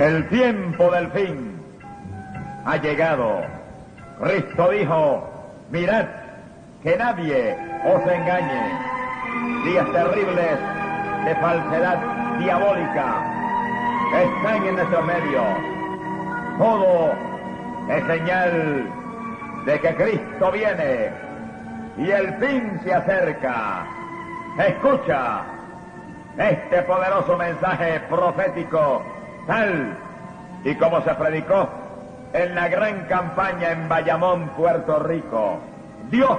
El tiempo del fin ha llegado. Cristo dijo, mirad que nadie os engañe. Días terribles de falsedad diabólica están en nuestro medio. Todo es señal de que Cristo viene y el fin se acerca. Escucha este poderoso mensaje profético, tal y como se predicó en la gran campaña en Bayamón, Puerto Rico. Dios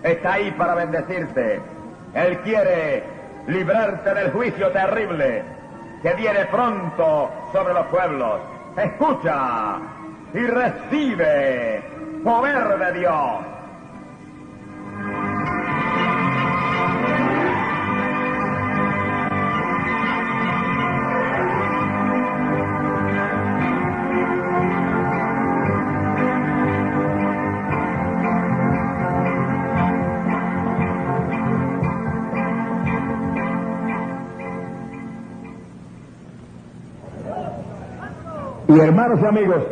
está ahí para bendecirte. Él quiere librarte del juicio terrible que viene pronto sobre los pueblos. Escucha y recibe poder de Dios. Y hermanos y amigos,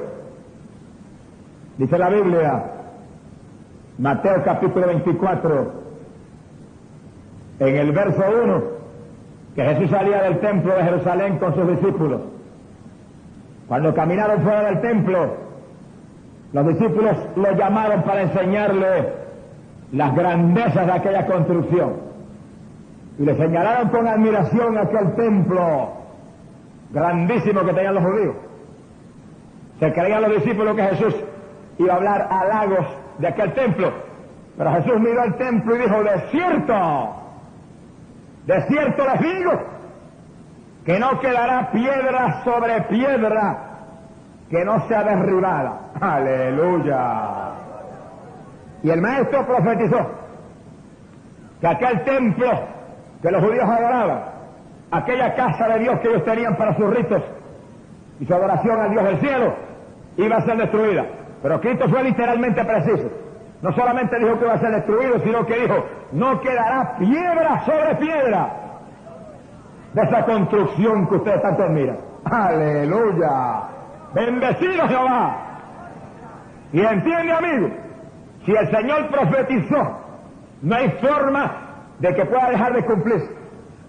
dice la Biblia, Mateo capítulo 24, en el verso 1, que Jesús salía del templo de Jerusalén con sus discípulos. Cuando caminaron fuera del templo, los discípulos lo llamaron para enseñarle las grandezas de aquella construcción. Y le señalaron con admiración aquel templo grandísimo que tenían los judíos. Se creían los discípulos que Jesús iba a hablar halagos de aquel templo. Pero Jesús miró el templo y dijo, de cierto les digo, que no quedará piedra sobre piedra que no sea derribada. ¡Aleluya! Y el maestro profetizó que aquel templo que los judíos adoraban, aquella casa de Dios que ellos tenían para sus ritos y su adoración al Dios del cielo, iba a ser destruida. Pero Cristo fue literalmente preciso. No solamente dijo que iba a ser destruido, sino que dijo, no quedará piedra sobre piedra de esa construcción que ustedes tanto admiran. ¡Aleluya! ¡Bendecido Jehová! Y entiende, amigo, si el Señor profetizó, no hay forma de que pueda dejar de cumplirse.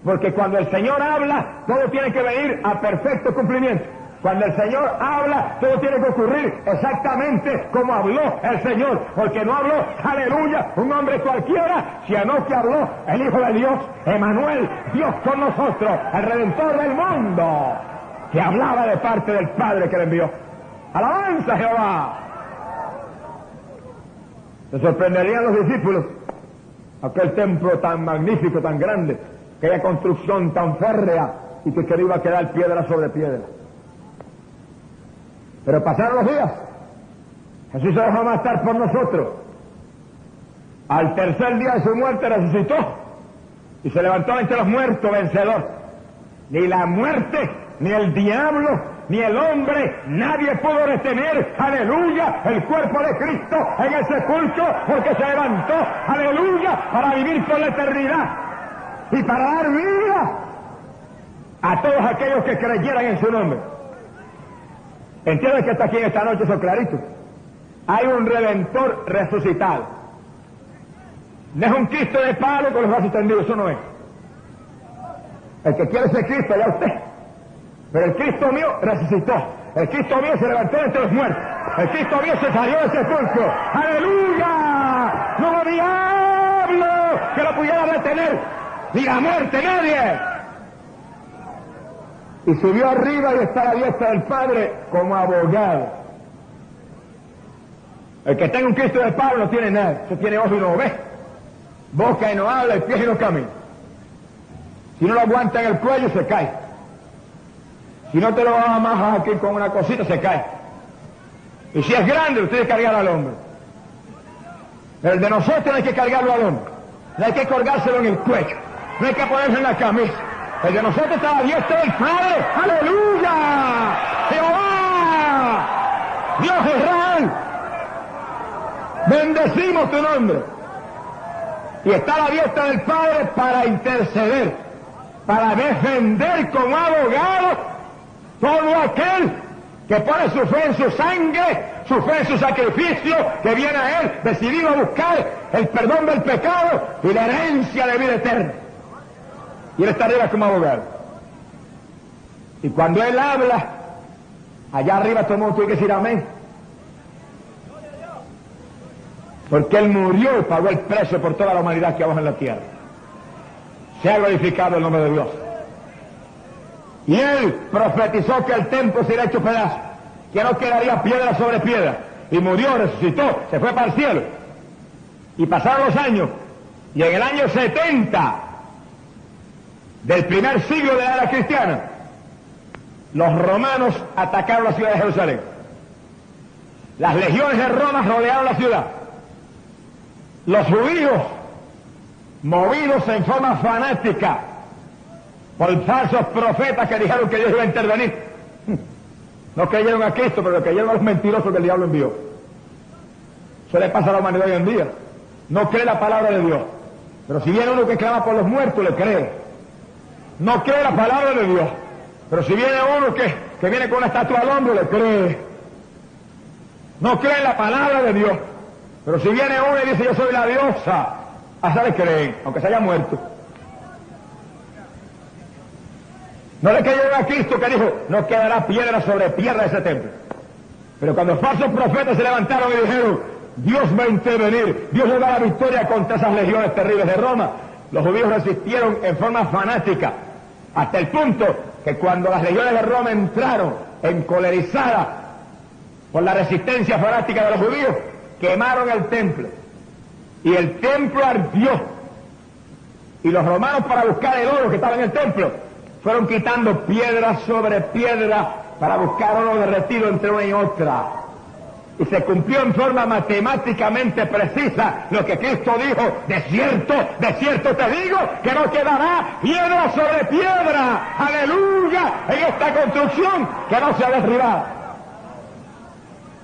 Porque cuando el Señor habla, todo tiene que venir a perfecto cumplimiento. Cuando el Señor habla, todo tiene que ocurrir exactamente como habló el Señor. Porque no habló, aleluya, un hombre cualquiera, sino que habló el Hijo de Dios, Emmanuel, Dios con nosotros, el Redentor del mundo, que hablaba de parte del Padre que le envió. ¡Alabanza, Jehová! Se sorprenderían los discípulos, aquel templo tan magnífico, tan grande, aquella construcción tan férrea, y que iba a quedar piedra sobre piedra. Pero pasaron los días, Jesús se dejó matar por nosotros. Al tercer día de su muerte resucitó y se levantó entre los muertos vencedor. Ni la muerte, ni el diablo, ni el hombre, nadie pudo retener, aleluya, el cuerpo de Cristo en el sepulcro, porque se levantó, aleluya, para vivir por la eternidad y para dar vida a todos aquellos que creyeran en su nombre. ¿Entienden que está aquí en esta noche eso clarito? Hay un Redentor resucitado. No es un Cristo de palo con los brazos tendidos, eso no es. El que quiere ser Cristo, ya usted. Pero el Cristo mío resucitó. El Cristo mío se levantó entre los muertos. El Cristo mío se salió del sepulcro. ¡Aleluya! No hubo diablo que lo pudiera detener, ni la muerte, nadie. Y subió arriba y está a la diestra del Padre como abogado. El que tenga un Cristo de palo no tiene nada. Eso tiene ojos y no ve, boca y no habla, y pies y no camina. Si no lo aguanta en el cuello, se cae. Si no te lo amarras aquí con una cosita, se cae. Y si es grande, usted tiene que cargar al hombre. Pero el de nosotros no hay que cargarlo al hombre. No hay que colgárselo en el cuello. No hay que ponerse en la camisa. El de nosotros está a la diestra del Padre. ¡Aleluya! ¡Jehová! ¡Dios Israel! Bendecimos tu nombre. Y está a la diestra del Padre para interceder, para defender como abogado todo aquel que pone su fe en su sangre, su fe en su sacrificio, que viene a Él decidido a buscar el perdón del pecado y la herencia de vida eterna. Y Él está arriba como abogado. Y cuando Él habla, allá arriba todo el mundo tiene que decir amén. Porque Él murió y pagó el precio por toda la humanidad que abajo en la tierra. Se ha glorificado el nombre de Dios. Y Él profetizó que el templo sería hecho pedazos, que no quedaría piedra sobre piedra. Y murió, resucitó, se fue para el cielo. Y pasaron los años, y en el año 70 del primer siglo de la era cristiana, los romanos atacaron la ciudad de Jerusalén. Las legiones de Roma rodearon la ciudad. Los judíos, movidos en forma fanática por falsos profetas que dijeron que Dios iba a intervenir, no creyeron a Cristo, pero creyeron a los mentirosos que el diablo envió. Eso le pasa a la humanidad hoy en día. No cree la palabra de Dios, pero si viene uno que clama por los muertos, le cree. No cree la palabra de Dios, pero si viene uno que viene con una estatua al hombro, le cree. No cree la palabra de Dios, pero si viene uno y dice yo soy la diosa, hasta le creen, aunque se haya muerto. No le creyeron a Cristo que dijo, no quedará piedra sobre piedra de ese templo. Pero cuando los falsos profetas se levantaron y dijeron, Dios va a intervenir, Dios le da la victoria contra esas legiones terribles de Roma, los judíos resistieron en forma fanática, hasta el punto que cuando las legiones de Roma entraron encolerizadas por la resistencia fanática de los judíos, quemaron el templo. Y el templo ardió. Y los romanos, para buscar el oro que estaba en el templo, fueron quitando piedra sobre piedra para buscar oro derretido entre una y otra. Y se cumplió en forma matemáticamente precisa lo que Cristo dijo, de cierto te digo, que no quedará piedra sobre piedra, aleluya, en esta construcción que no sea derribada.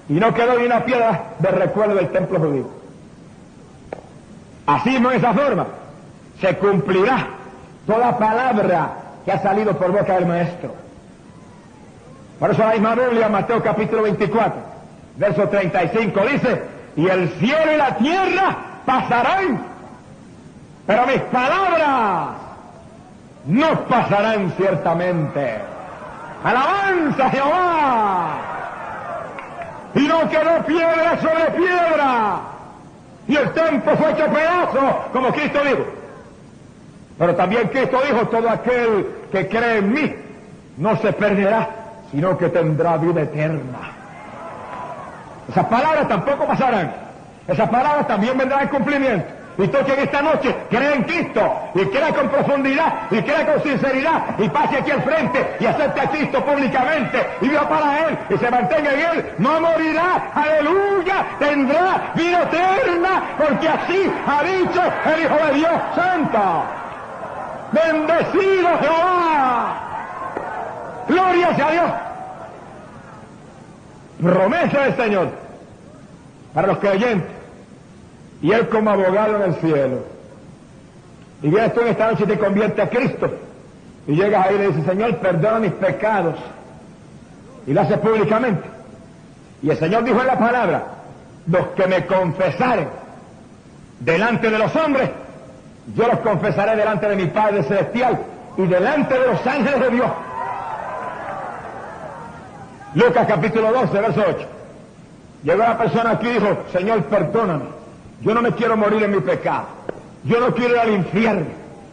Y no quedó ni una piedra de recuerdo del templo judío. Así mismo, en esa forma, se cumplirá toda palabra que ha salido por boca del Maestro. Por eso la misma Biblia, Mateo capítulo 24, verso 35, dice, y el cielo y la tierra pasarán, pero mis palabras no pasarán ciertamente. ¡Alabanza a Jehová! Y no quedó piedra sobre piedra, y el templo fue hecho pedazo, como Cristo dijo. Pero también Cristo dijo, todo aquel que cree en mí no se perderá, sino que tendrá vida eterna. Esas palabras tampoco pasarán. Esas palabras también vendrán en cumplimiento. Y tú que en esta noche cree en Cristo, y crea con profundidad, y crea con sinceridad, y pase aquí al frente, y acepte a Cristo públicamente, y viva para Él, y se mantenga en Él, no morirá, aleluya, tendrá vida eterna, porque así ha dicho el Hijo de Dios Santo. ¡Bendecido Jehová! ¡Gloria a Dios! Promesa del Señor para los creyentes, y Él como abogado en el cielo. Y vienes tú en esta noche y te conviertes a Cristo, y llegas ahí y le dices, Señor, perdona mis pecados, y lo haces públicamente. Y el Señor dijo en la palabra, los que me confesaren delante de los hombres, yo los confesaré delante de mi Padre Celestial y delante de los ángeles de Dios. Lucas capítulo 12, verso 8. Llegó una persona aquí y dijo, Señor, perdóname, yo no me quiero morir en mi pecado, yo no quiero ir al infierno,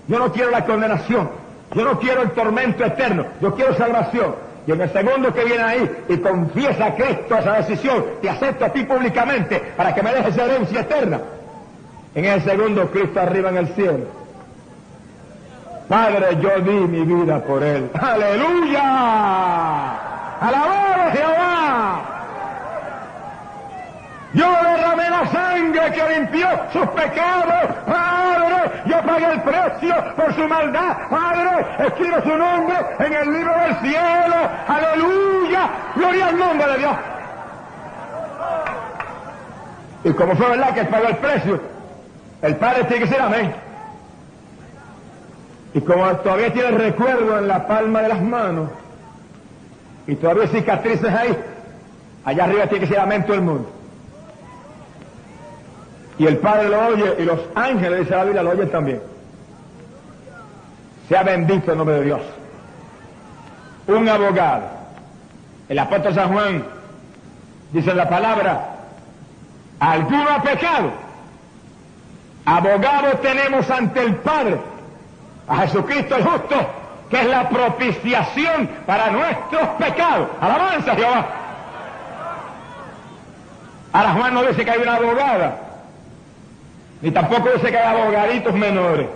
yo no quiero la condenación, yo no quiero el tormento eterno, yo quiero salvación. Y en el segundo que viene ahí y confiesa a Cristo esa decisión, te acepto a ti públicamente para que me dejes esa herencia eterna. En el segundo, Cristo arriba en el cielo. Padre, yo di mi vida por Él. ¡Aleluya! ¡Alabado Jehová! Yo derramé la sangre que limpió sus pecados. Padre, yo pagué el precio por su maldad. Padre, escribo su nombre en el libro del cielo. ¡Aleluya! ¡Gloria al nombre de Dios! Y como fue verdad que Él pagó el precio, el Padre tiene que decir amén. Y como todavía tiene el recuerdo en la palma de las manos, y todavía hay cicatrices ahí, allá arriba tiene que ser lamento del mundo. Y el Padre lo oye, y los ángeles, dice la Biblia, lo oyen también. Sea bendito el nombre de Dios. Un abogado. El apóstol San Juan dice en la palabra, alguno ha pecado. Abogado tenemos ante el Padre, a Jesucristo el justo, que es la propiciación para nuestros pecados. Alabanza a Jehová. Ahora Juan no dice que hay una abogada, ni tampoco dice que hay abogaditos menores.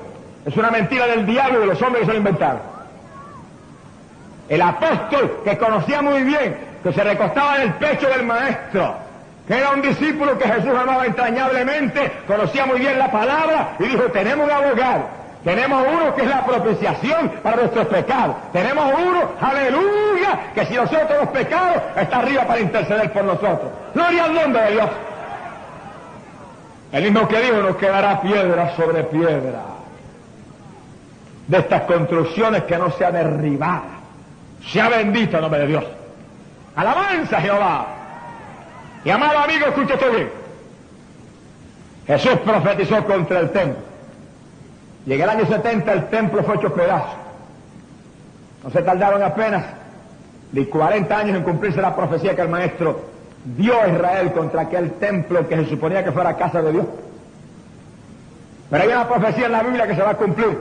Es una mentira del diablo y de los hombres que se lo inventaron. El apóstol, que conocía muy bien, que se recostaba en el pecho del maestro, que era un discípulo que Jesús amaba entrañablemente, conocía muy bien la palabra y dijo, tenemos un abogado, tenemos uno que es la propiciación para nuestros pecados, tenemos uno, aleluya, que si nosotros los pecados, está arriba para interceder por nosotros. Gloria al nombre de Dios. El mismo que dijo, nos quedará piedra sobre piedra de estas construcciones que no sea derribada. Sea bendito el nombre de Dios. Alabanza a Jehová. Y amado amigo, escuche esto bien. Jesús profetizó contra el templo. Y en el año 70 el templo fue hecho pedazos. No se tardaron apenas de 40 años en cumplirse la profecía que el maestro dio a Israel contra aquel templo que se suponía que fuera casa de Dios. Pero hay una profecía en la Biblia que se va a cumplir.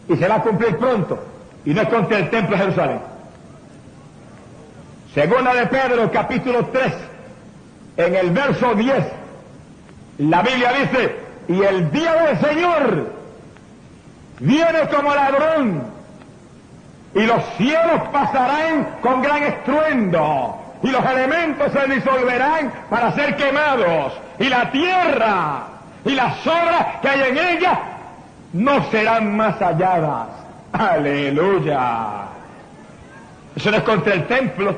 Y se va a cumplir pronto. Y no es contra el templo de Jerusalén. Segunda de Pedro, capítulo 3, en el verso 10, la Biblia dice, y el día del Señor viene como ladrón, y los cielos pasarán con gran estruendo, y los elementos se disolverán para ser quemados, y la tierra y las obras que hay en ella no serán más halladas. Aleluya. Eso no es contra el templo,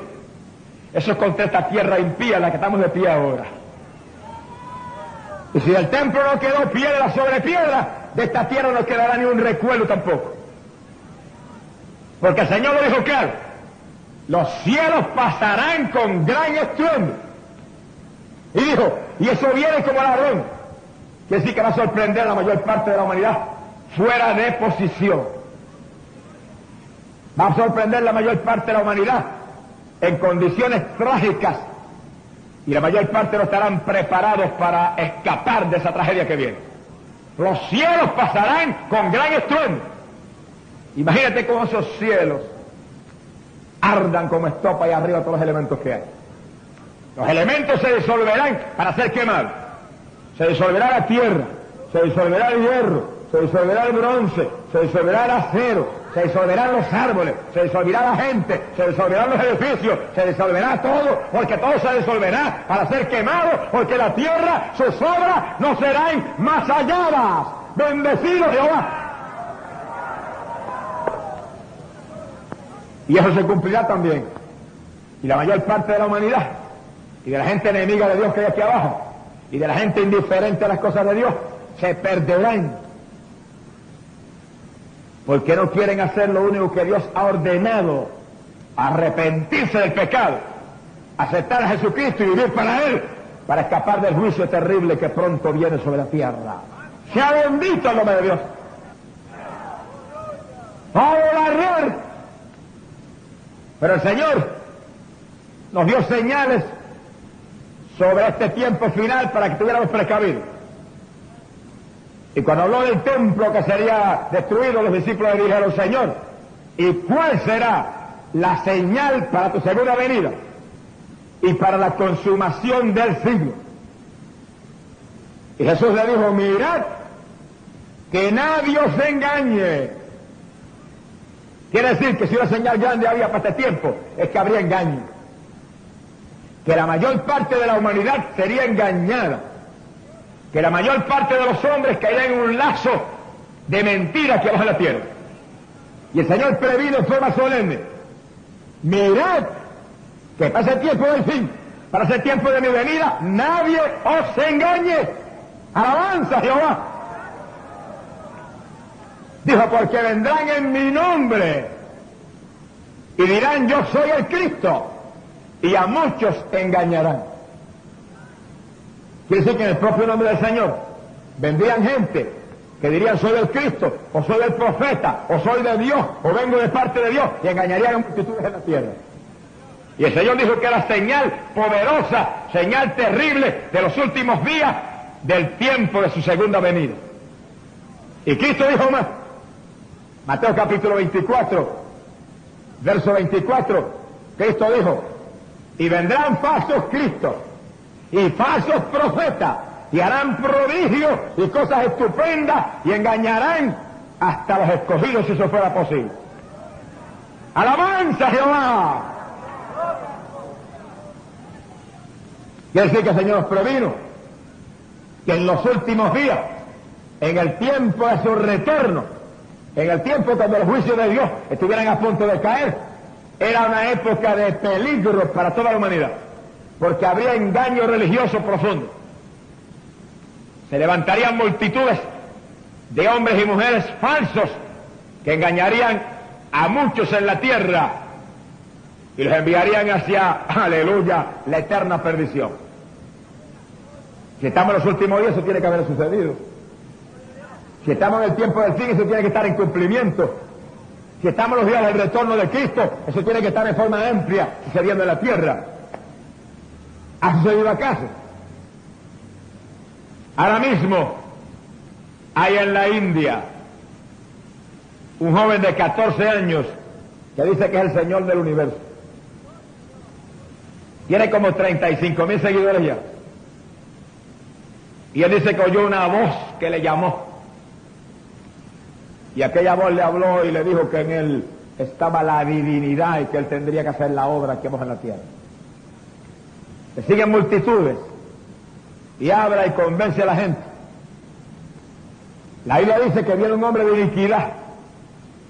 eso es contra esta tierra impía en la que estamos de pie ahora. Y si del templo no quedó piedra sobre piedra, de esta tierra no quedará ni un recuerdo tampoco. Porque el Señor lo dijo claro, los cielos pasarán con gran estruendo. Y dijo, y eso viene como ladrón. Quiere decir que va a sorprender a la mayor parte de la humanidad fuera de posición. Va a sorprender la mayor parte de la humanidad en condiciones trágicas, y la mayor parte no estarán preparados para escapar de esa tragedia que viene. Los cielos pasarán con gran estruendo. Imagínate cómo esos cielos ardan como estopa y arriba todos los elementos que hay. Los elementos se disolverán para ser quemados. Se disolverá la tierra, se disolverá el hierro, se disolverá el bronce, se disolverá el acero, se disolverán los árboles, se disolverá la gente, se disolverán los edificios, se disolverá todo, porque todo se disolverá para ser quemado, porque la tierra, sus obras no serán más halladas. Bendecido Jehová. Y eso se cumplirá también. Y la mayor parte de la humanidad, y de la gente enemiga de Dios que hay aquí abajo, y de la gente indiferente a las cosas de Dios, se perderán. Porque no quieren hacer lo único que Dios ha ordenado, arrepentirse del pecado, aceptar a Jesucristo y vivir para Él, para escapar del juicio terrible que pronto viene sobre la tierra. Sea bendito el nombre de Dios. ¡Oh, el error! Pero el Señor nos dio señales sobre este tiempo final para que tuviéramos precavidos. Y cuando habló del templo que sería destruido, los discípulos le dijeron, Señor, ¿y cuál será la señal para tu segunda venida y para la consumación del siglo? Y Jesús le dijo, mirad, que nadie os engañe. Quiere decir que si una señal grande había para este tiempo, es que habría engaño. Que la mayor parte de la humanidad sería engañada. Que la mayor parte de los hombres caerían en un lazo de mentiras que baja la tierra. Y el Señor previno en forma solemne, mirad, que para ese tiempo del fin, para ese tiempo de mi venida, nadie os engañe. Alabanza a Jehová. Dijo, porque vendrán en mi nombre y dirán: yo soy el Cristo, y a muchos engañarán. Quiere decir que en el propio nombre del Señor vendrían gente que dirían: soy el Cristo, o soy el profeta, o soy de Dios, o vengo de parte de Dios, y engañarían a multitudes en la tierra. Y el Señor dijo que era señal poderosa, señal terrible de los últimos días del tiempo de su segunda venida. Y Cristo dijo más. Mateo capítulo 24, verso 24, Cristo dijo: y vendrán falsos cristos y falsos profetas, y harán prodigios y cosas estupendas, y engañarán hasta los escogidos, si eso fuera posible. ¡Alabanza a Jehová! Quiere decir que el Señor nos previno que en los últimos días, en el tiempo de su retorno, en el tiempo cuando los juicios de Dios estuvieran a punto de caer, era una época de peligro para toda la humanidad, porque habría engaño religioso profundo. Se levantarían multitudes de hombres y mujeres falsos que engañarían a muchos en la tierra y los enviarían hacia, aleluya, la eterna perdición. Si estamos en los últimos días, eso tiene que haber sucedido. Si estamos en el tiempo del fin, eso tiene que estar en cumplimiento. Si estamos en los días del retorno de Cristo, eso tiene que estar en forma amplia sucediendo en la tierra. ¿Ha sucedido acaso? Ahora mismo hay en la India un joven de 14 años que dice que es el Señor del universo. Tiene como 35,000 seguidores ya. Y él dice que oyó una voz que le llamó. Y aquella voz le habló y le dijo que en él estaba la divinidad y que él tendría que hacer la obra que hemos en la tierra. Le siguen multitudes y habla y convence a la gente. La Biblia dice que viene un hombre de iniquidad,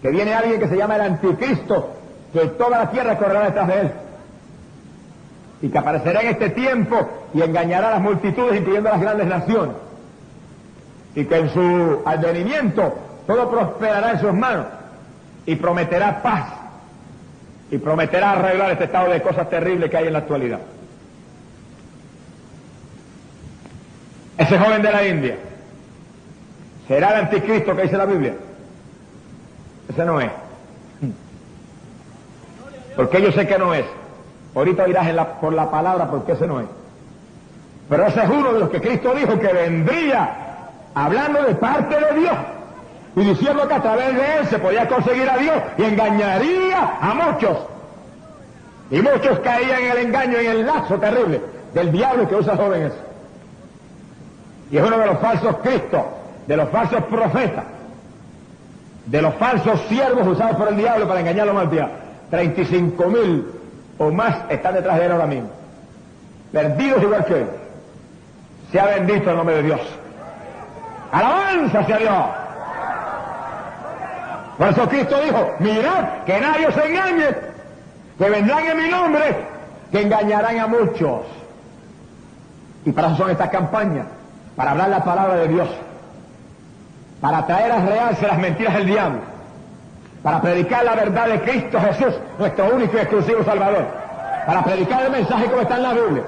que viene alguien que se llama el Anticristo, que toda la tierra correrá detrás de él, y que aparecerá en este tiempo y engañará a las multitudes, incluyendo a las grandes naciones, y que en su advenimiento todo prosperará en sus manos, y prometerá paz, y prometerá arreglar este estado de cosas terribles que hay en la actualidad. Ese joven de la India será el Anticristo que dice la Biblia. Ese no es. Porque yo sé que no es. Ahorita oirás por la palabra porque ese no es. Pero ese es uno de los que Cristo dijo que vendría hablando de parte de Dios y diciendo que a través de él se podía conseguir a Dios y engañaría a muchos. Y muchos caían en el engaño y en el lazo terrible del diablo que usa jóvenes. Y es uno de los falsos cristos, de los falsos profetas, de los falsos siervos usados por el diablo para engañar a la humanidad. 35,000 o más están detrás de él ahora mismo, perdidos igual que él. Sea bendito el nombre de Dios. ¡Alabanza hacia Dios! Por eso Cristo dijo: mirad que nadie os engañe, que vendrán en mi nombre, que engañarán a muchos. Y para eso son estas campañas, para hablar la palabra de Dios, para traer a realce las mentiras del diablo, para predicar la verdad de Cristo Jesús, nuestro único y exclusivo Salvador, para predicar el mensaje como está en la Biblia,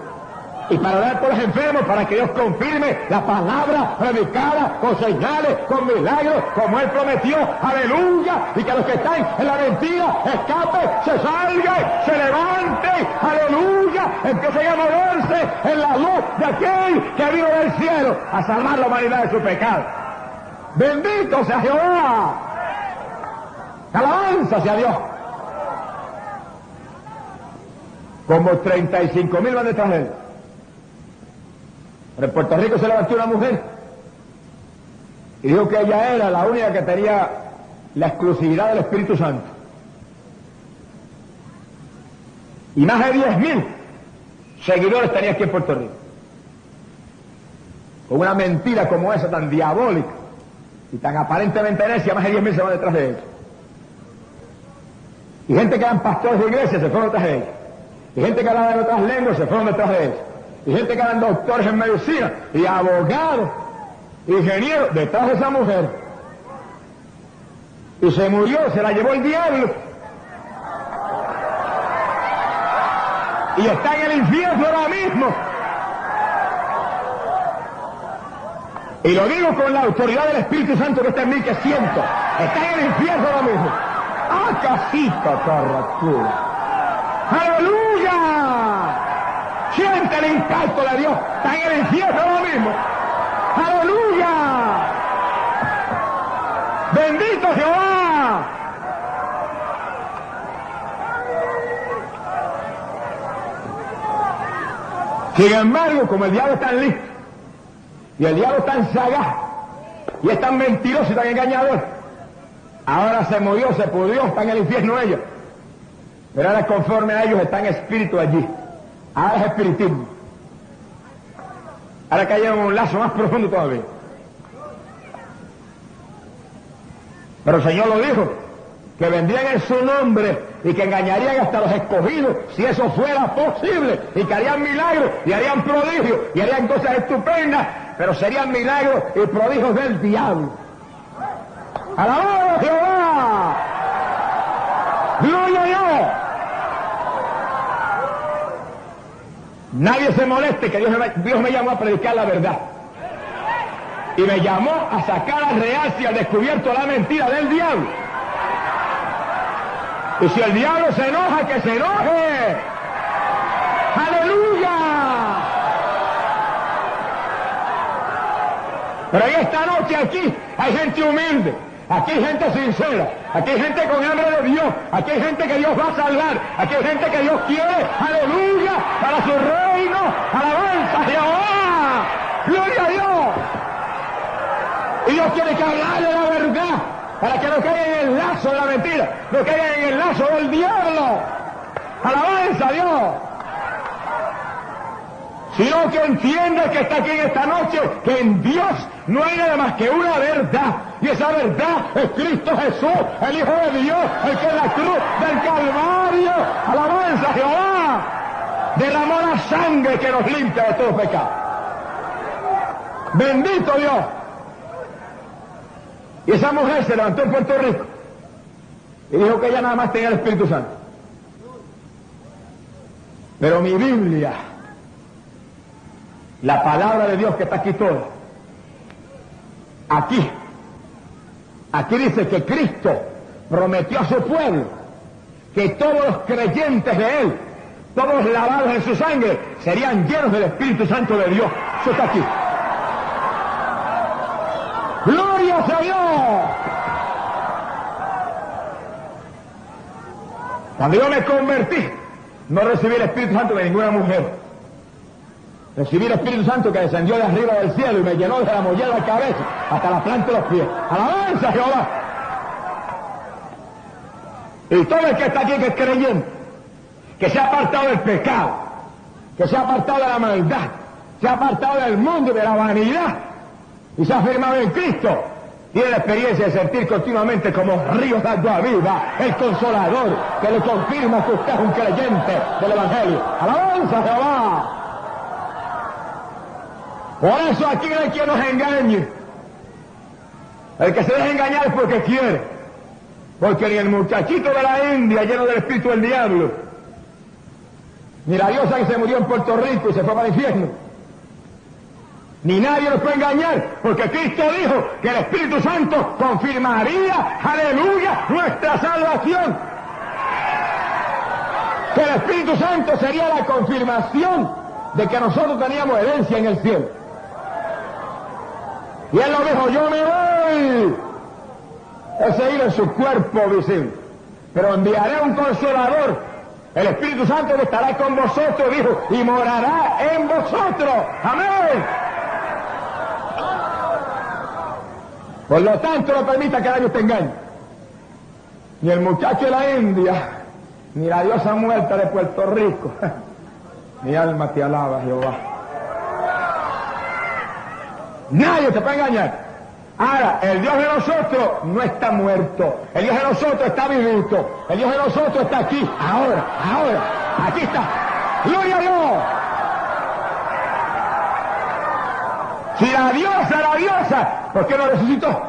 y para orar por los enfermos, para que Dios confirme la palabra predicada con señales, con milagros, como Él prometió, aleluya, y que los que están en la mentira escapen, se salgan, se levanten, aleluya, empiecen a moverse en la luz de aquel que vino del cielo a salvar la humanidad de su pecado. ¡Bendito sea Jehová! ¡Alabanza hacia Dios! Como 35,000 van detrás de él. Pero en Puerto Rico se levantó una mujer y dijo que ella era la única que tenía la exclusividad del Espíritu Santo. Y más de 10,000 seguidores tenía aquí en Puerto Rico. Con una mentira como esa, tan diabólica y tan aparentemente necia, más de 10,000 se van detrás de ella. Y gente que eran pastores de iglesia se fueron detrás de ella. Y gente que hablaba en otras lenguas se fueron detrás de ella. Y gente que eran doctores en medicina y abogados, ingenieros, detrás de esa mujer. Y se murió, se la llevó el diablo. Y está en el infierno ahora mismo. Y lo digo con la autoridad del Espíritu Santo que está en mí, que siento. Está en el infierno ahora mismo. ¡Ah, casita, carracura! ¡Aleluya! Siente el impacto de Dios. Está en el infierno ahora mismo. ¡Aleluya! ¡Bendito Jehová! Sin embargo, como el diablo es tan listo, y el diablo es tan sagaz, y es tan mentiroso y tan engañador, ahora se murió, se pudrió, está en el infierno ellos. Pero ahora conforme a ellos está en espíritu allí. Ahora es espiritismo. Ahora cayeron en un lazo más profundo todavía. Pero el Señor lo dijo, que vendrían en su nombre y que engañarían hasta los escogidos, si eso fuera posible, y que harían milagros, y harían prodigios, y harían cosas estupendas, pero serían milagros y prodigios del diablo. ¡Alabado a Jehová! ¡Gloria a Dios! Nadie se moleste que Dios me llamó a predicar la verdad. Y me llamó a sacar al real y al descubierto la mentira del diablo. Y si el diablo se enoja, que se enoje. ¡Aleluya! Pero en esta noche aquí hay gente humilde, aquí hay gente sincera, aquí hay gente con hambre de Dios, aquí hay gente que Dios va a salvar, aquí hay gente que Dios quiere, aleluya, para su reino, alabanza a Jehová, gloria a Dios. Y Dios tiene que hablarle la verdad, para que no caigan en el lazo de la mentira, no caigan en el lazo del diablo, alabanza a Dios. Sino que entienda que está aquí en esta noche, que en Dios no hay nada más que una verdad, y esa verdad es Cristo Jesús, el Hijo de Dios, el que en la cruz del Calvario, alabanza a Jehová, derramó la sangre que nos limpia de todo pecado. Bendito Dios. Y esa mujer se levantó en Puerto Rico y dijo que ella nada más tenía el Espíritu Santo. Pero mi Biblia, la palabra de Dios que está aquí toda, aquí dice que Cristo prometió a su pueblo que todos los creyentes de Él, todos lavados en su sangre, serían llenos del Espíritu Santo de Dios. Eso está aquí. ¡Gloria a Dios! Cuando yo me convertí, no recibí el Espíritu Santo de ninguna mujer. Recibí el Espíritu Santo que descendió de arriba del cielo y me llenó desde la mollera de la cabeza hasta la planta de los pies. ¡Alabanza a Jehová! Y todo el que está aquí que es creyente, que se ha apartado del pecado, que se ha apartado de la maldad, se ha apartado del mundo y de la vanidad, y se ha firmado en Cristo, tiene la experiencia de sentir continuamente como ríos de agua viva, el Consolador, que le confirma que usted es un creyente del Evangelio. ¡Alabanza a Jehová! Por eso aquí no hay quien nos engañe. El que se deja engañar es porque quiere. Porque ni el muchachito de la India lleno del espíritu del diablo, ni la diosa que se murió en Puerto Rico y se fue para el infierno, ni nadie nos puede engañar, porque Cristo dijo que el Espíritu Santo confirmaría, aleluya, nuestra salvación. Que el Espíritu Santo sería la confirmación de que nosotros teníamos herencia en el cielo. Y Él lo dijo, yo me voy. Él se iba en su cuerpo visible, pero enviaré un Consolador, el Espíritu Santo que estará con vosotros, dijo, y morará en vosotros. Amén. Por lo tanto, no permita que nadie te engañe. Ni el muchacho de la India, ni la diosa muerta de Puerto Rico. Mi alma te alaba, Jehová. Nadie te puede engañar. Ahora, el Dios de nosotros no está muerto. El Dios de nosotros está vivito. El Dios de nosotros está aquí, ahora. Aquí está. ¡Gloria a Dios! Si la diosa, ¿por qué no resucitó?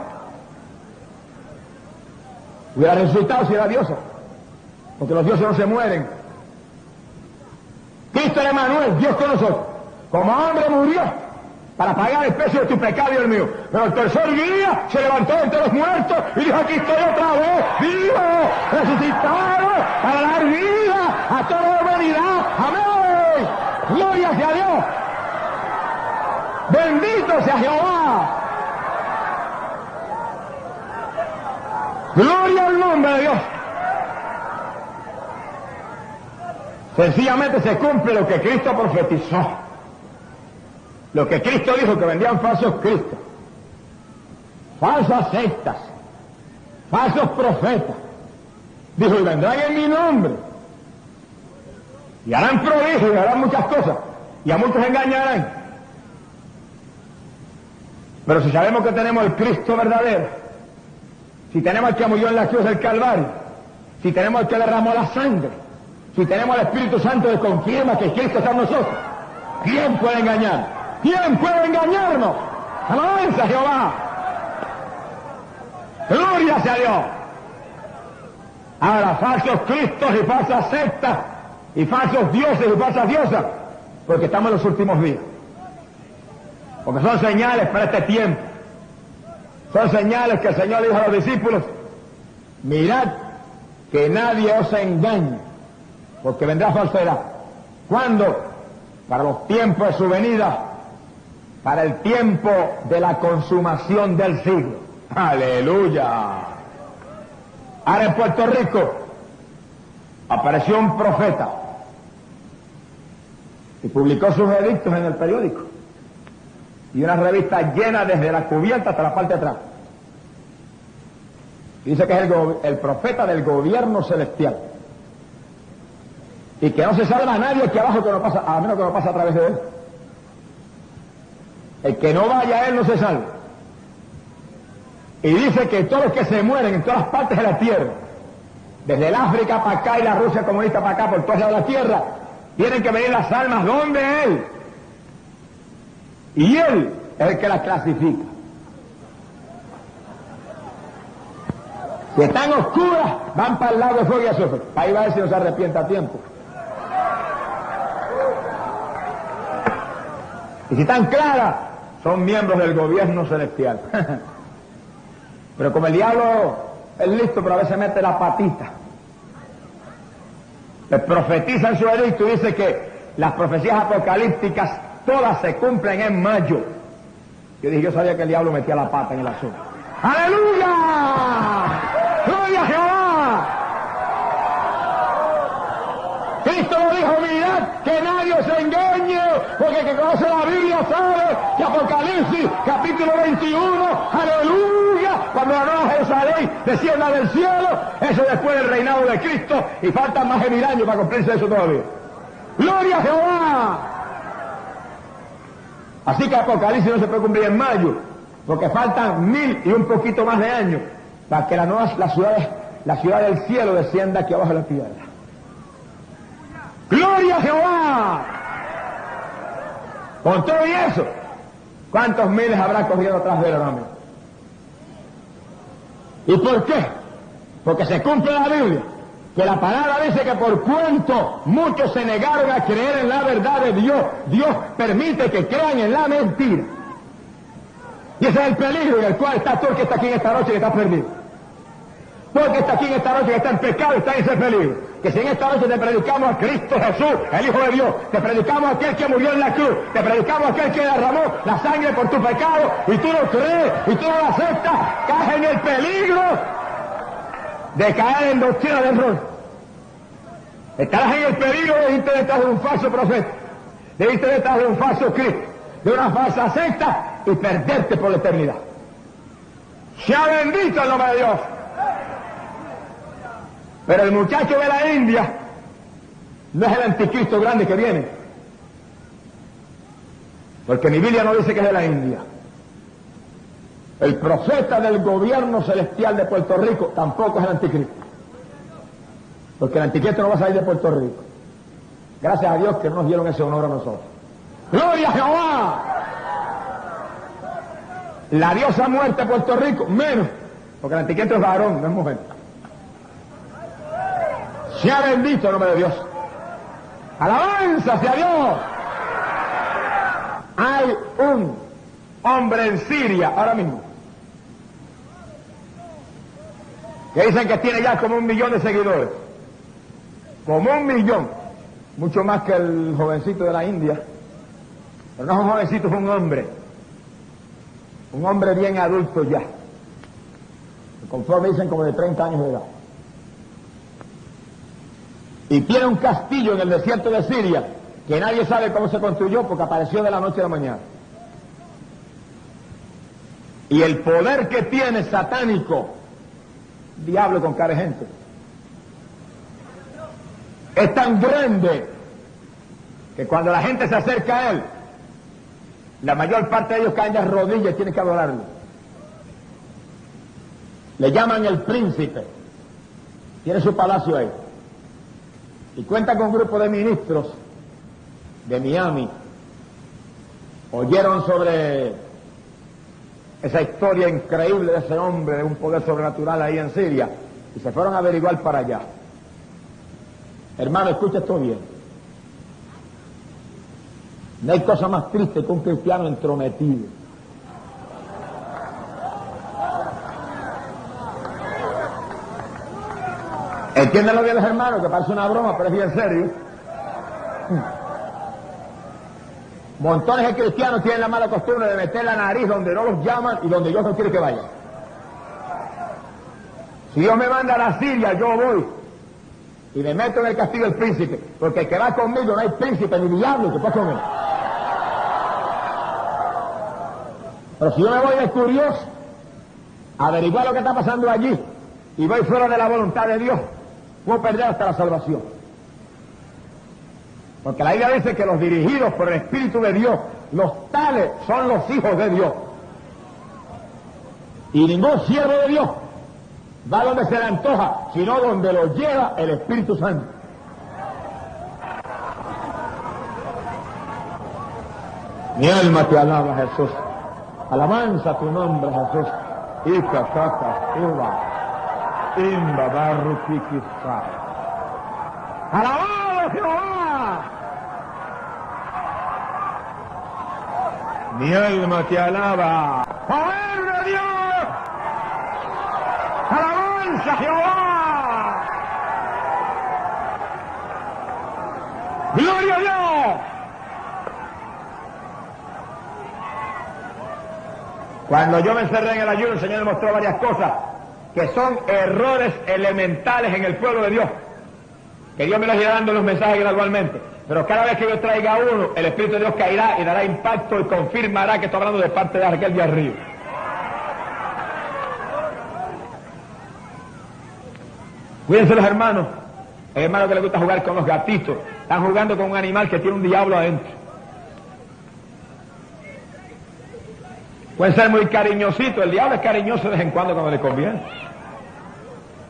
Hubiera resucitado si era diosa, porque los dioses no se mueren. Cristo era Emanuel, Dios con nosotros. Como hombre murió para pagar el precio de tu pecado y el mío. Pero el tercer día se levantó entre los muertos y dijo, aquí estoy otra vez, vivo, resucitado, para dar vida a toda la humanidad. ¡Amén! ¡Gloria sea a Dios! ¡Bendito sea Jehová! ¡Gloria al nombre de Dios! Sencillamente se cumple lo que Cristo profetizó. Lo que Cristo dijo, que vendrían falsos cristos, falsas sectas, falsos profetas. Dijo, y vendrán en mi nombre, y harán prodigios, y harán muchas cosas, y a muchos engañarán. Pero si sabemos que tenemos el Cristo verdadero, si tenemos al que murió en la cruz del Calvario, si tenemos al que derramó la sangre, si tenemos al Espíritu Santo que confirma que Cristo está en nosotros, ¿quién puede engañar? ¿Quién puede engañarnos? ¡Alabanza a Jehová! ¡Gloria sea a Dios! Ahora, falsos cristos y falsas sectas, y falsos dioses y falsas diosas, porque estamos en los últimos días. Porque son señales para este tiempo. Son señales que el Señor dijo a los discípulos, mirad que nadie os engañe, porque vendrá falsedad. ¿Cuándo? Para los tiempos de su venida, para el tiempo de la consumación del siglo. ¡Aleluya! Ahora en Puerto Rico apareció un profeta y publicó sus edictos en el periódico, y una revista llena desde la cubierta hasta la parte de atrás. Dice que es el profeta del gobierno celestial, y que no se salva a nadie aquí abajo que no pasa, a menos que no pase a través de él. El que no vaya a él no se salva. Y dice que todos los que se mueren en todas las partes de la tierra, desde el África para acá y la Rusia comunista para acá, por todas lados de la tierra, tienen que venir las almas donde él. Y él es el que las clasifica. Si están oscuras, van para el lado de fuego y azufre. Ahí va a ver si no se arrepienta a tiempo. Y si están claras, son miembros del gobierno celestial. Pero como el diablo es listo, pero a veces mete la patita, le profetiza en su edicto y dice que las profecías apocalípticas todas se cumplen en mayo. Yo dije, yo sabía que el diablo metía la pata en el asunto. ¡Aleluya! ¡Gloria a Jehová! Cristo lo dijo, mirad que nadie os engañe, porque el que conoce la Biblia sabe que Apocalipsis, capítulo 21, aleluya, cuando la nueva Jerusalén descienda del cielo, eso después del reinado de Cristo, y faltan más de 1000 años para cumplirse eso todavía. ¡Gloria a Jehová! Así que Apocalipsis no se puede cumplir en mayo, porque faltan 1000 y un poquito más de años para que la ciudad del cielo descienda aquí abajo de la tierra. ¡Gloria a Jehová! Con todo y eso, ¿cuántos miles habrá corrido atrás de él ahora mismo? ¿Y por qué? Porque se cumple la Biblia, que la palabra dice que por cuanto muchos se negaron a creer en la verdad de Dios, Dios permite que crean en la mentira. Y ese es el peligro en el cual está todo el que está aquí en esta noche que está perdido. Todo el que está aquí en esta noche que está en pecado está en ese peligro. Que si en esta noche te predicamos a Cristo Jesús, el Hijo de Dios, te predicamos a aquel que murió en la cruz, te predicamos a aquel que derramó la sangre por tu pecado, y tú no crees, y tú no lo aceptas, caes en el peligro de caer en doctrina de error. Estarás en el peligro de irte detrás de un falso profeta, de irte detrás de un falso Cristo, de una falsa secta, y perderte por la eternidad. Sea bendito el nombre de Dios. Pero el muchacho de la India no es el anticristo grande que viene, porque mi Biblia no dice que es de la India. El profeta del gobierno celestial de Puerto Rico tampoco es el anticristo, porque el anticristo no va a salir de Puerto Rico. Gracias a Dios que no nos dieron ese honor a nosotros. ¡Gloria a Jehová! La diosa muerte de Puerto Rico, menos, porque el anticristo es varón, no es mujer. Sea bendito el nombre de Dios. ¡Alabanza hacia Dios! Hay un hombre en Siria ahora mismo que dicen que tiene ya como 1 millón de seguidores. Como 1 millón. Mucho más que el jovencito de la India. Pero no es un jovencito, es un hombre. Un hombre bien adulto ya. Conforme dicen como de 30 años de edad. Y tiene un castillo en el desierto de Siria que nadie sabe cómo se construyó porque apareció de la noche a la mañana. Y el poder que tiene satánico, diablo con cara de gente, es tan grande que cuando la gente se acerca a él, la mayor parte de ellos caen de rodillas y tienen que adorarlo. Le llaman el príncipe. Tiene su palacio ahí. Y cuenta con un grupo de ministros de Miami. Oyeron sobre esa historia increíble de ese hombre, de un poder sobrenatural ahí en Siria, y se fueron a averiguar para allá. Hermano, escucha esto bien. No hay cosa más triste que un cristiano entrometido. ¿Entienden lo bien los hermanos? Que parece una broma, pero es bien serio. Montones de cristianos tienen la mala costumbre de meter la nariz donde no los llaman y donde Dios no quiere que vayan. Si Dios me manda a la Siria, yo voy y me meto en el castillo del príncipe, porque el que va conmigo no hay príncipe ni diablo que pueda con él. Pero si yo me voy de curioso a averiguar lo que está pasando allí y voy fuera de la voluntad de Dios, puedo perder hasta la salvación. Porque la Biblia dice que los dirigidos por el Espíritu de Dios, los tales son los hijos de Dios. Y ningún siervo de Dios va donde se le antoja, sino donde lo lleva el Espíritu Santo. Mi alma te alaba, Jesús. Alabanza tu nombre, Jesús. ¡Alabado Jehová! Mi alma te alaba. ¡Poder de Dios! ¡Alabanza Jehová! ¡Gloria a Dios! Cuando yo me encerré en el ayuno, el Señor me mostró varias cosas que son errores elementales en el pueblo de Dios, que Dios me los irá dando los mensajes gradualmente, pero cada vez que yo traiga uno, el Espíritu de Dios caerá y dará impacto y confirmará que estoy hablando de parte de aquel de arriba. Cuídense los hermanos. Hay hermanos que les gusta jugar con los gatitos, están jugando con un animal que tiene un diablo adentro. Pueden ser muy cariñositos, el diablo es cariñoso de vez en cuando le conviene.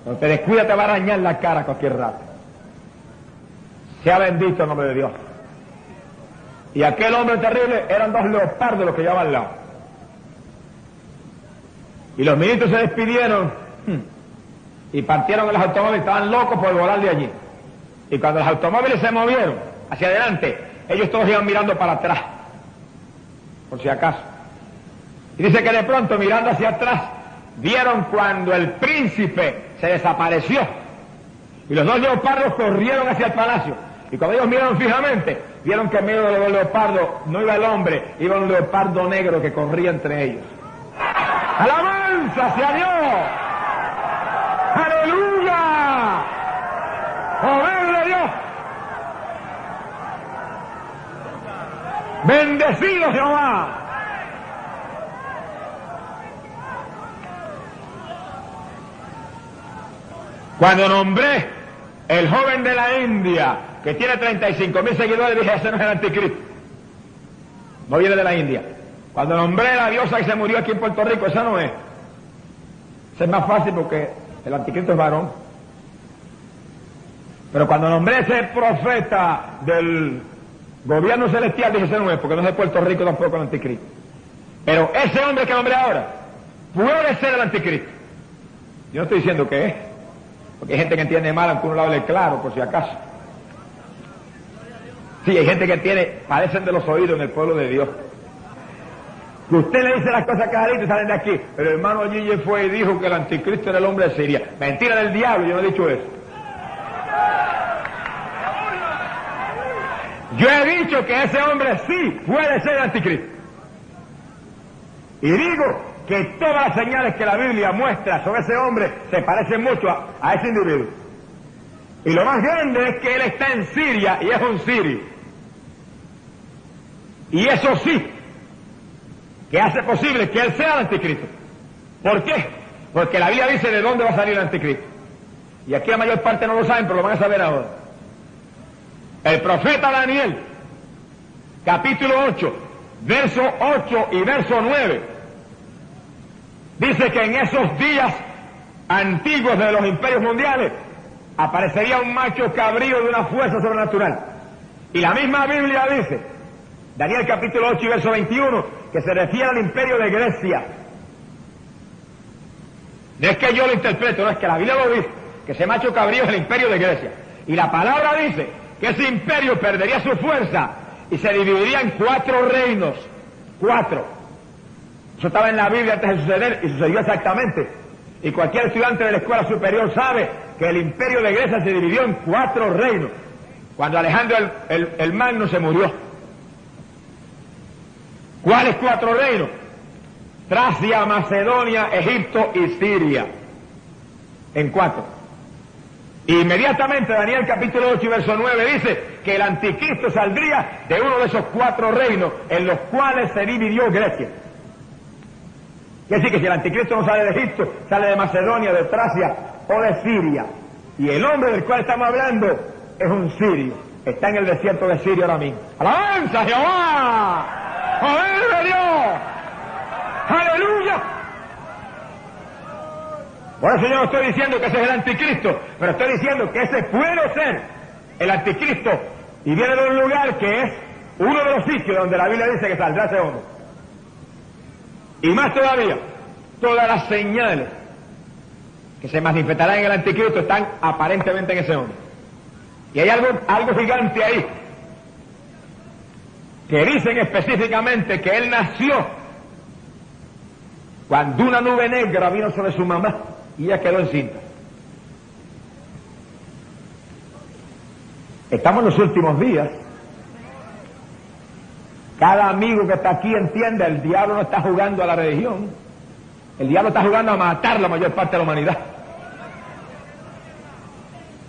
Cuando te descuida te va a arañar la cara cualquier rato. Sea bendito el nombre de Dios. Y aquel hombre terrible eran 2 leopardos los que llevaban al lado. Y los ministros se despidieron y partieron en los automóviles, estaban locos por volar de allí. Y cuando los automóviles se movieron hacia adelante, ellos todos iban mirando para atrás, por si acaso. Y dice que de pronto, mirando hacia atrás, vieron cuando el príncipe se desapareció. Y los 2 leopardos corrieron hacia el palacio. Y cuando ellos miraron fijamente, vieron que en medio de los leopardos no iba el hombre, iba un leopardo negro que corría entre ellos. ¡Alabanza hacia Dios! ¡Aleluya! ¡Poder de Dios! ¡Bendecido Jehová! Cuando nombré el joven de la India, que tiene 35.000 seguidores, dije, ese no es el anticristo. No viene de la India. Cuando nombré la diosa que se murió aquí en Puerto Rico, esa no es. Esa es más fácil porque el anticristo es varón. Pero cuando nombré ese profeta del gobierno celestial, dije, ese no es, porque no es de Puerto Rico tampoco el anticristo. Pero ese hombre que nombré ahora, puede ser el anticristo. Yo no estoy diciendo que es. Porque hay gente que entiende mal, aunque uno lo hable claro, por si acaso. Sí, hay gente que padecen de los oídos en el pueblo de Dios. Que usted le dice las cosas clarito y salen de aquí. Pero el hermano Gille fue y dijo que el anticristo era el hombre de Siria. Mentira del diablo, yo no he dicho eso. Yo he dicho que ese hombre sí puede ser el anticristo. Y digo que todas las señales que la Biblia muestra sobre ese hombre se parecen mucho a ese individuo. Y lo más grande es que él está en Siria y es un sirio. Y eso sí, que hace posible que él sea el anticristo. ¿Por qué? Porque la Biblia dice de dónde va a salir el anticristo. Y aquí la mayor parte no lo saben, pero lo van a saber ahora. El profeta Daniel, capítulo 8, verso 8 y verso 9, dice que en esos días antiguos de los imperios mundiales aparecería un macho cabrío de una fuerza sobrenatural. Y la misma Biblia dice, Daniel capítulo 8 y verso 21, que se refiere al imperio de Grecia. No es que yo lo interpreto, no es que la Biblia lo dice, que ese macho cabrío es el imperio de Grecia. Y la palabra dice que ese imperio perdería su fuerza y se dividiría en 4 reinos. 4. Eso estaba en la Biblia antes de suceder y sucedió exactamente. Y cualquier estudiante de la escuela superior sabe que el imperio de Grecia se dividió en 4 reinos cuando Alejandro el Magno se murió. ¿Cuáles 4 reinos? Tracia, Macedonia, Egipto y Siria. En 4. Inmediatamente Daniel capítulo 8 y verso 9 dice que el anticristo saldría de uno de esos 4 reinos en los cuales se dividió Grecia. Quiere decir que si el anticristo no sale de Egipto, sale de Macedonia, de Tracia o de Siria. Y el hombre del cual estamos hablando es un sirio. Está en el desierto de Siria ahora mismo. ¡Alabanza, Jehová! ¡Poder de Dios! ¡Aleluya! Por eso yo no estoy diciendo que ese es el anticristo, pero estoy diciendo que ese puede ser el anticristo y viene de un lugar que es uno de los sitios donde la Biblia dice que saldrá ese hombre. Y más todavía, todas las señales que se manifestarán en el anticristo están aparentemente en ese hombre. Y hay algo gigante ahí, que dicen específicamente que él nació cuando una nube negra vino sobre su mamá y ella quedó encinta. Estamos en los últimos días. Cada amigo que está aquí entiende, el diablo no está jugando a la religión. El diablo está jugando a matar la mayor parte de la humanidad.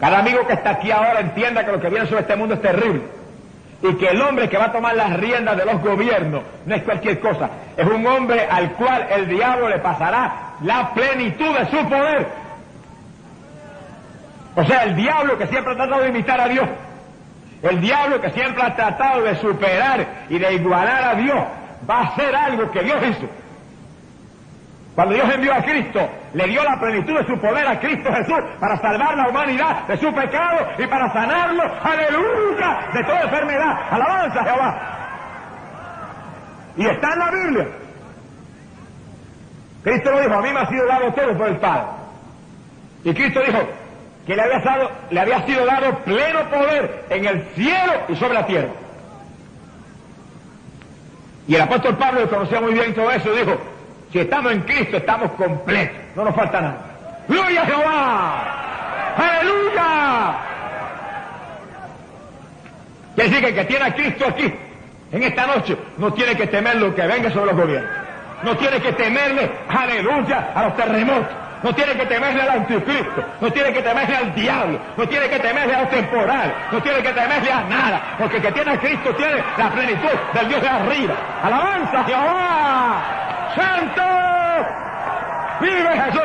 Cada amigo que está aquí ahora entienda que lo que viene sobre este mundo es terrible. Y que el hombre que va a tomar las riendas de los gobiernos no es cualquier cosa. Es un hombre al cual el diablo le pasará la plenitud de su poder. O sea, el diablo que siempre ha tratado de imitar a Dios. El diablo que siempre ha tratado de superar y de igualar a Dios, va a hacer algo que Dios hizo. Cuando Dios envió a Cristo, le dio la plenitud de su poder a Cristo Jesús para salvar la humanidad de su pecado y para sanarlo, aleluya, de toda enfermedad. Alabanza a Jehová. Y está en la Biblia. Cristo lo dijo, a mí me ha sido dado todo por el Padre. Y Cristo dijo que le había sido dado pleno poder en el cielo y sobre la tierra. Y el apóstol Pablo conocía muy bien todo eso y dijo, si estamos en Cristo estamos completos, no nos falta nada. ¡Gloria a Jehová! ¡Aleluya! Quiere decir que el que tiene a Cristo aquí, en esta noche, no tiene que temer lo que venga sobre los gobiernos. No tiene que temerle, aleluya, a los terremotos. No tiene que temerle al anticristo, no tiene que temerle al diablo, no tiene que temerle a lo temporal, no tiene que temerle a nada, porque el que tiene a Cristo tiene la plenitud del Dios de arriba. ¡Alabanza a Jehová! ¡Santo! ¡Vive Jesús!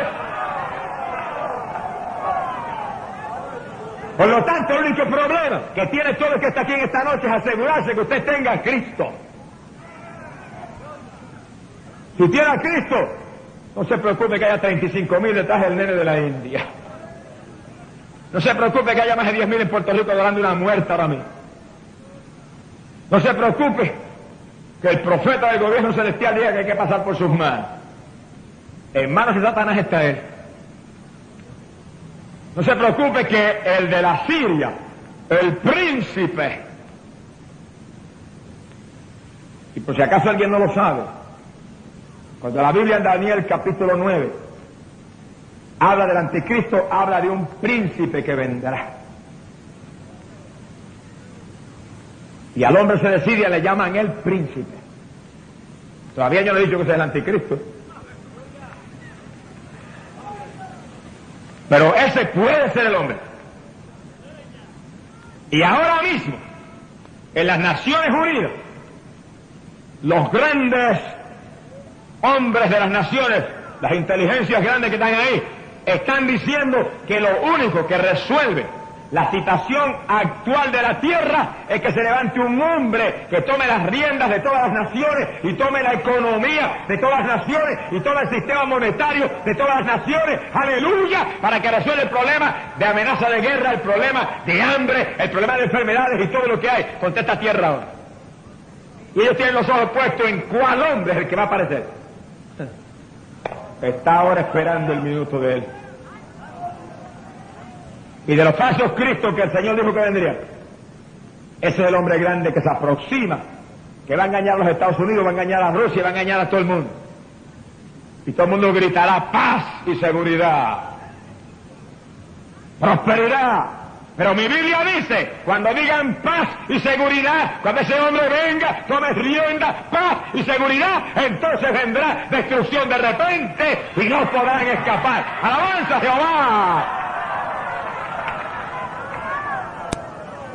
Por lo tanto, el único problema que tiene todo el que está aquí en esta noche es asegurarse que usted tenga a Cristo. Si tiene a Cristo, no se preocupe que haya 35.000 detrás del nene de la India. No se preocupe que haya más de 10.000 en Puerto Rico adorando una muerta ahora mismo. No se preocupe que el profeta del gobierno celestial diga que hay que pasar por sus manos. En manos de Satanás está él. No se preocupe que el de la Siria, el príncipe Y por si acaso alguien no lo sabe, cuando la Biblia en Daniel capítulo 9 habla del anticristo, habla de un príncipe que vendrá. Y al hombre se decide, le llaman el príncipe. Todavía yo no he dicho que sea el anticristo. Pero ese puede ser el hombre. Y ahora mismo, en las Naciones Unidas, los grandes hombres de las naciones, las inteligencias grandes que están ahí, están diciendo que lo único que resuelve la situación actual de la tierra es que se levante un hombre que tome las riendas de todas las naciones y tome la economía de todas las naciones y todo el sistema monetario de todas las naciones, aleluya, para que resuelva el problema de amenaza de guerra, el problema de hambre, el problema de enfermedades y todo lo que hay contra esta tierra ahora. Y ellos tienen los ojos puestos en cuál hombre es el que va a aparecer. Está ahora esperando el minuto de él. Y de los falsos cristos que el Señor dijo que vendrían. Ese es el hombre grande que se aproxima, que va a engañar a los Estados Unidos, va a engañar a Rusia, va a engañar a todo el mundo. Y todo el mundo gritará paz y seguridad, prosperidad. Pero mi Biblia dice, cuando digan paz y seguridad, cuando ese hombre venga, tome rienda, paz y seguridad, entonces vendrá destrucción de repente y no podrán escapar. ¡Alabanza a Jehová!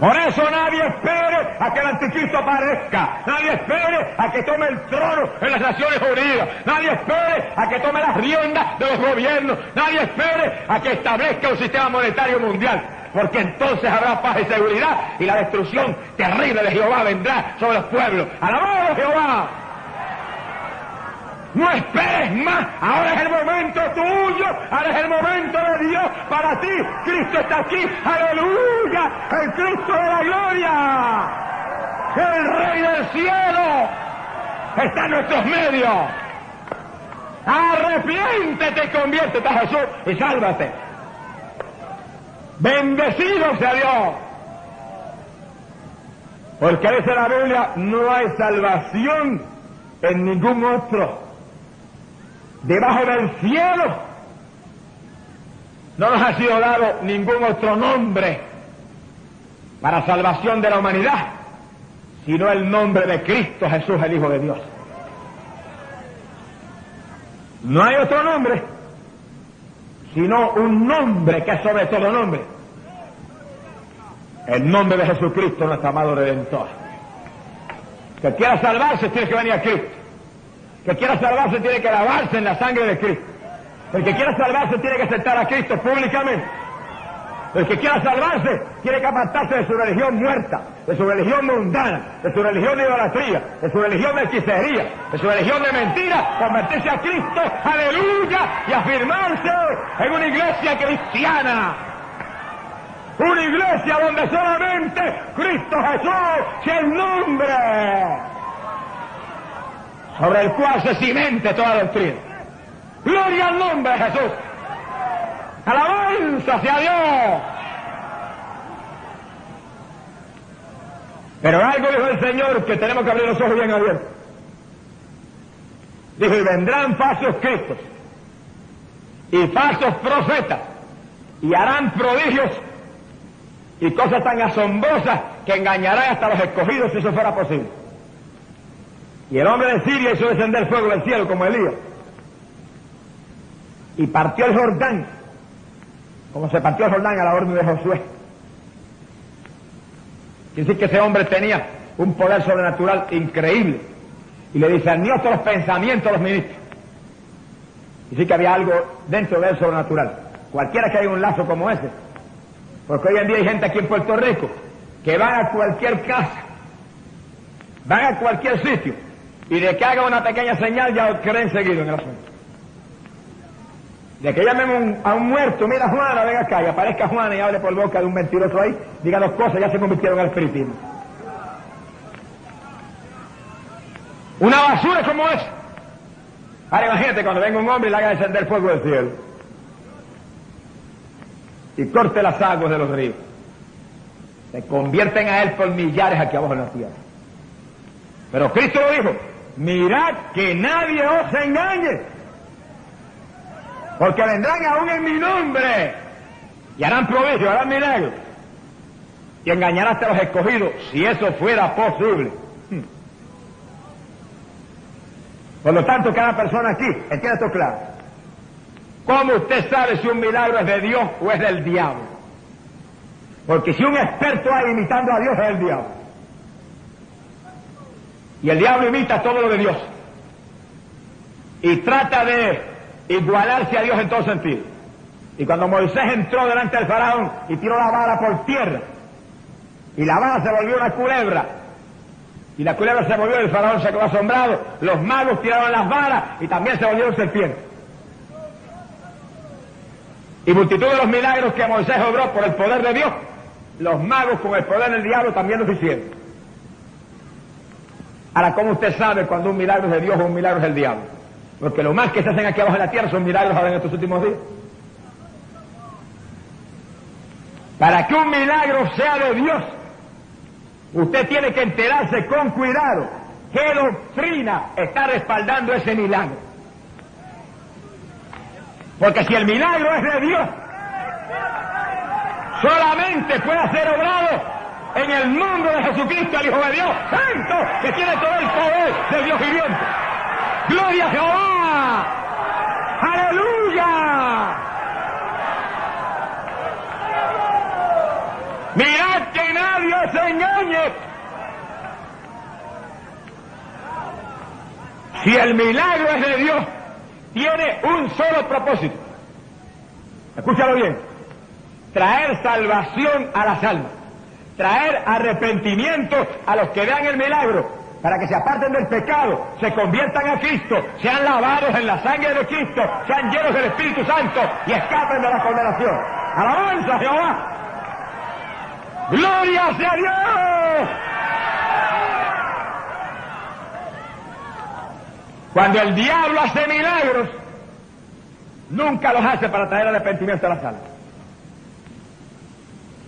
Por eso nadie espere a que el anticristo aparezca, nadie espere a que tome el trono en las Naciones Unidas, nadie espere a que tome las riendas de los gobiernos, nadie espere a que establezca un sistema monetario mundial, porque entonces habrá paz y seguridad y la destrucción terrible de Jehová vendrá sobre los pueblos. ¡Alabado a Jehová! No esperes más, ahora es el momento tuyo, ahora es el momento de Dios para ti. Cristo está aquí, aleluya, el Cristo de la gloria, el Rey del cielo, está en nuestros medios. Arrepiéntete y conviértete a Jesús y sálvate. Bendecido sea Dios. Porque dice la Biblia, no hay salvación en ningún otro. Debajo del cielo no nos ha sido dado ningún otro nombre para salvación de la humanidad, sino el nombre de Cristo Jesús, el Hijo de Dios. No hay otro nombre, sino un nombre que es sobre todo nombre. El nombre de Jesucristo, nuestro amado Redentor. Que quiera salvarse tiene que venir a Cristo. Que quiera salvarse tiene que lavarse en la sangre de Cristo. El que quiera salvarse tiene que aceptar a Cristo públicamente. El que quiera salvarse tiene que apartarse de su religión muerta, de su religión mundana, de su religión de idolatría, de su religión de hechicería, de su religión de mentira, convertirse a Cristo, aleluya, y afirmarse en una iglesia cristiana. Una iglesia donde solamente Cristo Jesús sea el nombre sobre el cual se cimente toda doctrina. Gloria al nombre de Jesús. Alabanza sea Dios. Pero algo dijo el Señor que tenemos que abrir los ojos bien abiertos. Dijo, y vendrán falsos cristos y falsos profetas y harán prodigios y cosas tan asombrosas que engañarán hasta los escogidos si eso fuera posible. Y el hombre de Siria hizo descender fuego del cielo como Elías. Y partió el Jordán, como se partió el Jordán a la orden de Josué. Quiere decir que ese hombre tenía un poder sobrenatural increíble. Y le discernió todos los pensamientos a los ministros. Y sí que había algo dentro de él sobrenatural. Cualquiera que haya un lazo como ese. Porque hoy en día hay gente aquí en Puerto Rico que van a cualquier casa, van a cualquier sitio, y de que haga una pequeña señal ya creen seguido en el asunto. De que llamen a un muerto, mira Juana, ven acá, y aparezca Juana y hable por boca de un mentiroso ahí, diga dos cosas, ya se convirtieron en el espiritismo. Una basura como esa. Ahora imagínate cuando venga un hombre y le haga descender fuego del cielo y corte las aguas de los ríos, se convierten a él por millares aquí abajo en la tierra. Pero Cristo lo dijo, mirad que nadie os engañe, porque vendrán aún en mi nombre y harán prodigios, harán milagros, y engañarán hasta los escogidos, si eso fuera posible. Por lo tanto, cada persona aquí, entiende esto claro. ¿Cómo usted sabe si un milagro es de Dios o es del diablo? Porque si un experto hay imitando a Dios, es el diablo. Y el diablo imita todo lo de Dios. Y trata de igualarse a Dios en todo sentido. Y cuando Moisés entró delante del faraón y tiró la vara por tierra, y la vara se volvió una culebra, y la culebra se volvió y el faraón se quedó asombrado, los magos tiraron las varas y también se volvieron serpientes. Y multitud de los milagros que Moisés obró por el poder de Dios, los magos con el poder del diablo también los hicieron. Ahora, ¿cómo usted sabe cuando un milagro es de Dios o un milagro es del diablo? Porque lo más que se hacen aquí abajo en la tierra son milagros ahora en estos últimos días. Para que un milagro sea de Dios, usted tiene que enterarse con cuidado qué doctrina está respaldando ese milagro. Porque si el milagro es de Dios, solamente puede ser obrado en el nombre de Jesucristo, el Hijo de Dios Santo, que tiene todo el poder de Dios viviente. ¡Gloria a Jehová! ¡Aleluya! Mirad que nadie se engañe. Si el milagro es de Dios, tiene un solo propósito. Escúchalo bien. Traer salvación a las almas. Traer arrepentimiento a los que vean el milagro, para que se aparten del pecado, se conviertan a Cristo, sean lavados en la sangre de Cristo, sean llenos del Espíritu Santo y escapen de la condenación. ¡Alabanza a Jehová! ¡Gloria sea Dios! Cuando el diablo hace milagros, nunca los hace para traer arrepentimiento a las almas.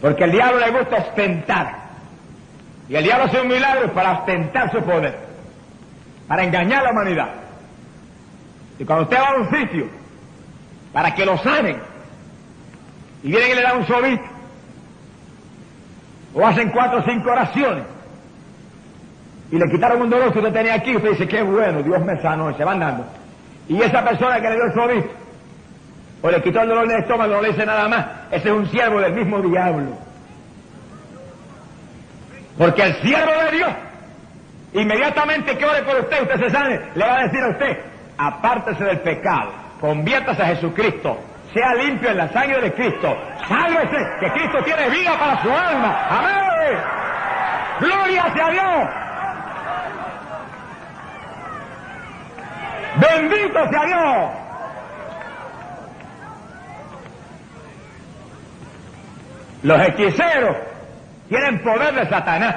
Porque el diablo le gusta ostentar. Y el diablo hace un milagro para ostentar su poder, para engañar a la humanidad. Y cuando usted va a un sitio para que lo sanen, y vienen y le dan un sobito, o hacen 4 o 5 oraciones, y le quitaron un dolor que usted tenía aquí, usted dice, qué bueno, Dios me sanó, y se van dando. Y esa persona que le dio el sobito, o le quitó el dolor del estómago, no le dice nada más, ese es un siervo del mismo diablo. Porque el siervo de Dios, inmediatamente que ore por usted, usted se sane, le va a decir a usted, apártese del pecado, conviértase a Jesucristo, sea limpio en la sangre de Cristo, sálvese, que Cristo tiene vida para su alma. ¡Amén! ¡Gloria sea Dios! ¡Bendito sea Dios! Los hechiceros tienen poder de Satanás.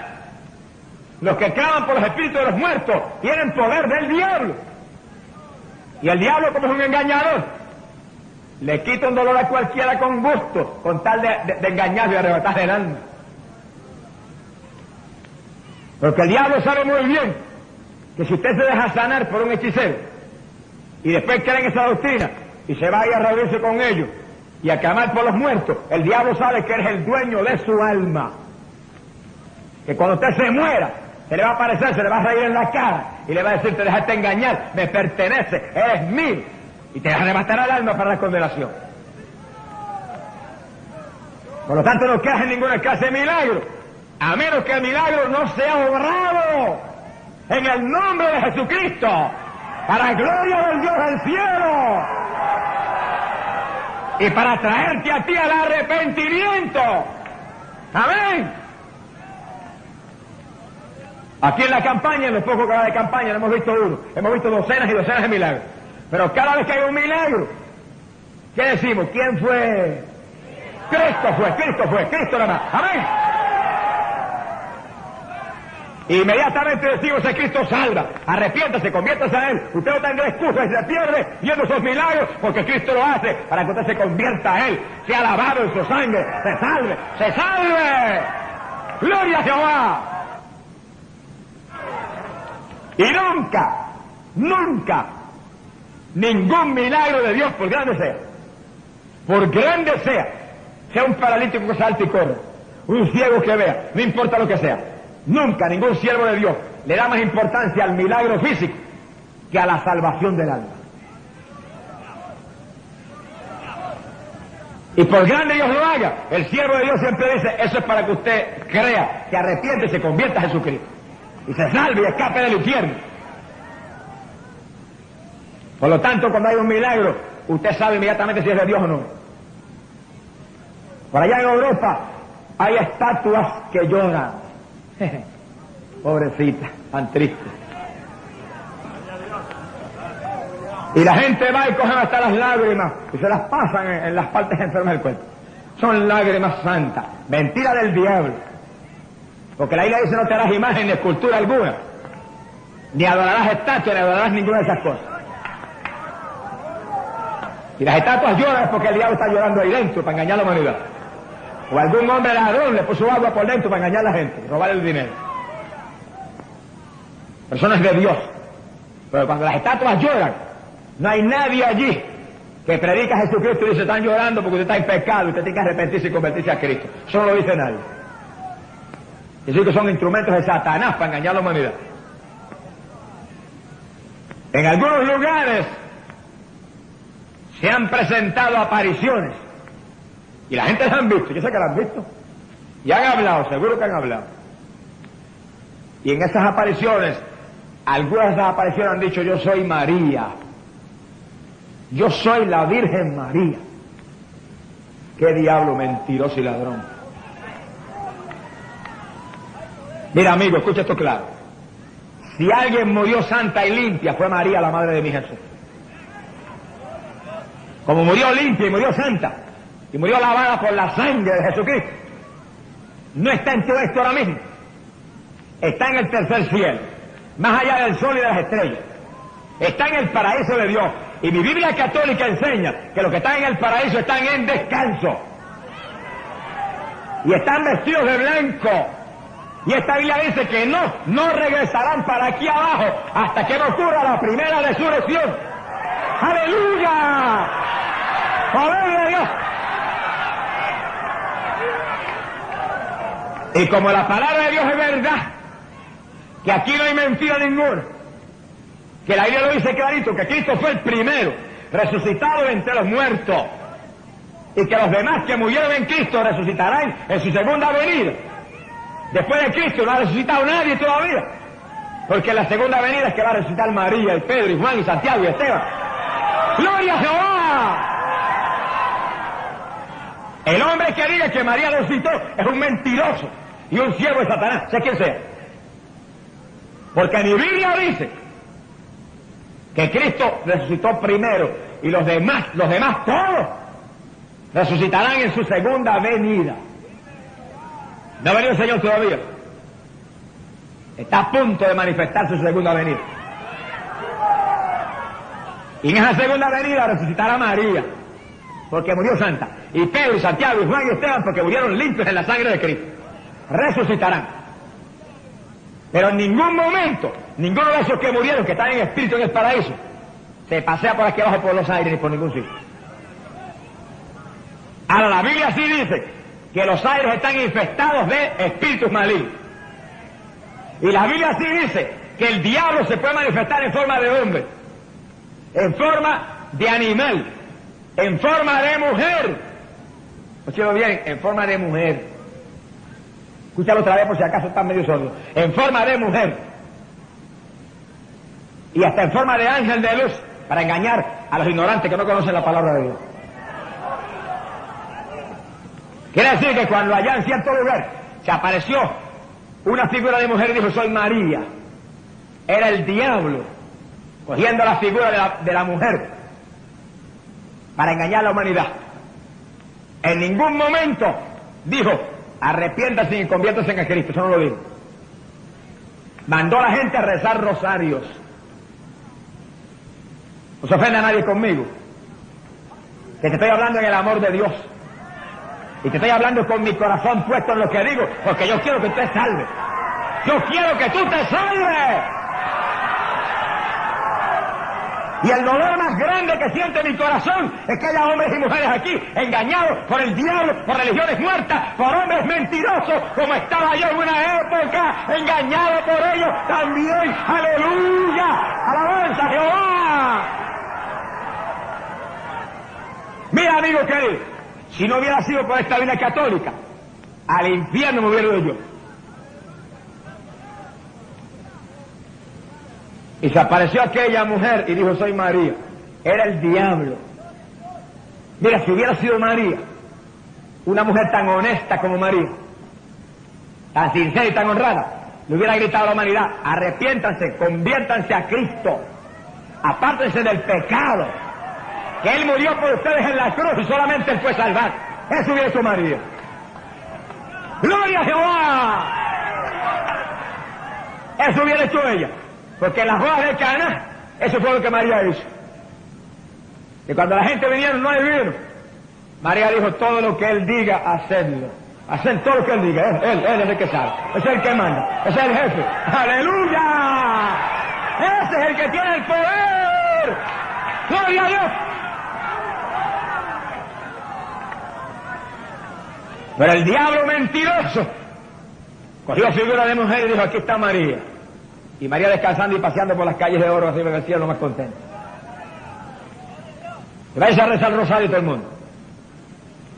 Los que claman por los espíritus de los muertos tienen poder del diablo. Y el diablo, como es un engañador, le quita un dolor a cualquiera con gusto, con tal de engañarlo y arrebatarle el alma. Porque el diablo sabe muy bien que si usted se deja sanar por un hechicero y después cree en esa doctrina y se va a ir a reunirse con ellos y a clamar por los muertos, el diablo sabe que eres el dueño de su alma. Que cuando usted se muera, se le va a aparecer, se le va a reír en la cara y le va a decir, te dejaste engañar, me pertenece, eres mío, y te arrebatará el alma para la condenación. Por lo tanto, no creas en ninguna clase de milagro, a menos que el milagro no sea obrado en el nombre de Jesucristo, para gloria del Dios del cielo, y para traerte a ti al arrepentimiento. Amén. Aquí en la campaña, en los pocos que va de campaña, no hemos visto uno, hemos visto docenas y docenas de milagros. Pero cada vez que hay un milagro, ¿qué decimos? ¿Quién fue? Cristo fue, Cristo nada más. Amén. Inmediatamente decimos que Cristo salva, arrepiéntase, conviértase a Él. Usted no tendrá excusa y se pierde viendo esos milagros, porque Cristo lo hace para que usted se convierta a Él, sea lavado en su sangre, se salve, ¡se salve! ¡Gloria a Jehová! Y nunca, nunca, ningún milagro de Dios, por grande sea un paralítico que salte y corre, un ciego que vea, no importa lo que sea, nunca ningún siervo de Dios le da más importancia al milagro físico que a la salvación del alma. Y por grande Dios lo haga, el siervo de Dios siempre dice, eso es para que usted crea, se arrepiente y se convierta a Jesucristo, y se salve y escape del infierno. Por lo tanto, cuando hay un milagro, usted sabe inmediatamente si es de Dios o no. Por allá en Europa hay estatuas que lloran. Pobrecita, tan triste. Y la gente va y coge hasta las lágrimas y se las pasan en las partes enfermas del cuerpo. Son lágrimas santas, mentira del diablo. Porque la Biblia dice no te harás imagen ni escultura alguna, ni adorarás estatuas, ni adorarás ninguna de esas cosas. Y las estatuas lloran es porque el diablo está llorando ahí dentro para engañar a la humanidad. O algún hombre ladrón le puso agua por dentro para engañar a la gente, robar el dinero. Personas de Dios. Pero cuando las estatuas lloran, no hay nadie allí que predica a Jesucristo y dice, están llorando porque usted está en pecado, usted tiene que arrepentirse y convertirse a Cristo. Eso no lo dice nadie. Es decir, que son instrumentos de Satanás para engañar a la humanidad. En algunos lugares se han presentado apariciones y la gente las han visto, yo sé que las han visto y han hablado, seguro que han hablado, y en esas apariciones, algunas de esas apariciones han dicho, yo soy María, yo soy la Virgen María. Qué diablo mentiroso y ladrón. Mira amigo, escucha esto claro, si alguien murió santa y limpia fue María, la madre de mi Jesús. Como murió limpia y murió santa, y murió lavada por la sangre de Jesucristo, no está en todo esto ahora mismo, está en el tercer cielo, más allá del sol y de las estrellas, está en el paraíso de Dios, y mi Biblia católica enseña que los que están en el paraíso están en descanso, y están vestidos de blanco, y esta Biblia dice que no regresarán para aquí abajo hasta que no ocurra la primera resurrección. ¡Aleluya! ¡Poder de Dios! Y como la palabra de Dios es verdad, que aquí no hay mentira ninguna, que la Biblia lo dice clarito, que Cristo fue el primero resucitado de entre los muertos, y que los demás que murieron en Cristo resucitarán en su segunda venida. Después de Cristo no ha resucitado nadie todavía, porque en la segunda venida es que va a resucitar María, y Pedro, y Juan, y Santiago, y Esteban. ¡Gloria a Jehová! El hombre que diga que María resucitó es un mentiroso y un siervo de Satanás, sea quien sea. Porque mi Biblia dice que Cristo resucitó primero y los demás todos resucitarán en su segunda venida. ¿No ha venido el Señor todavía? Está a punto de manifestarse su segunda venida. Y en esa segunda venida resucitará María, porque murió santa, y Pedro, y Santiago, y Juan, y Esteban, porque murieron limpios en la sangre de Cristo. Resucitarán. Pero en ningún momento, ninguno de esos que murieron, que están en espíritu en el paraíso, se pasea por aquí abajo por los aires ni por ningún sitio. Ahora la Biblia sí dice que los aires están infestados de espíritus malignos. Y la Biblia sí dice que el diablo se puede manifestar en forma de hombre, en forma de animal, en forma de mujer. Escúchalo bien, en forma de mujer. Escúchalo otra vez por si acaso están medio sordos. En forma de mujer. Y hasta en forma de ángel de luz, para engañar a los ignorantes que no conocen la palabra de Dios. Quiere decir que cuando allá en cierto lugar se apareció una figura de mujer y dijo, soy María, era el diablo cogiendo la figura de la mujer para engañar a la humanidad. En ningún momento dijo, arrepiéntase y conviértase en Cristo. Eso no lo dijo. Mandó a la gente a rezar rosarios. No se ofenda a nadie conmigo, que te estoy hablando en el amor de Dios, y te estoy hablando con mi corazón puesto en lo que digo, porque yo quiero que usted salve. Yo quiero que tú te salves. Y el dolor más grande que siente mi corazón es que haya hombres y mujeres aquí engañados por el diablo, por religiones muertas, por hombres mentirosos, como estaba yo en una época, engañado por ellos también. ¡Aleluya! ¡Alabanza a Jehová! Mira, amigo querido, si no hubiera sido por esta vida católica, al infierno me hubiera ido yo. Y se apareció aquella mujer y dijo, soy María. Era el diablo. Mira, si hubiera sido María, una mujer tan honesta como María, tan sincera y tan honrada, le hubiera gritado a la humanidad, arrepiéntanse, conviértanse a Cristo, apártense del pecado, que Él murió por ustedes en la cruz y solamente Él fue salvar. Eso hubiera hecho María. ¡Gloria a Jehová! Eso hubiera hecho ella. Porque en las bodas de Caná, eso fue lo que María hizo. Y cuando la gente vinieron, no hay vino. María dijo, todo lo que Él diga, hacedlo. Haced todo lo que Él diga. Él es el que sabe. Ese es el que manda. Ese es el jefe. ¡Aleluya! Ese es el que tiene el poder. ¡Gloria a Dios! Pero el diablo mentiroso cogió figura de mujer y dijo, aquí está María. Y María descansando y paseando por las calles de oro, así me decía lo más contento. Y vais a rezar el rosario todo el mundo.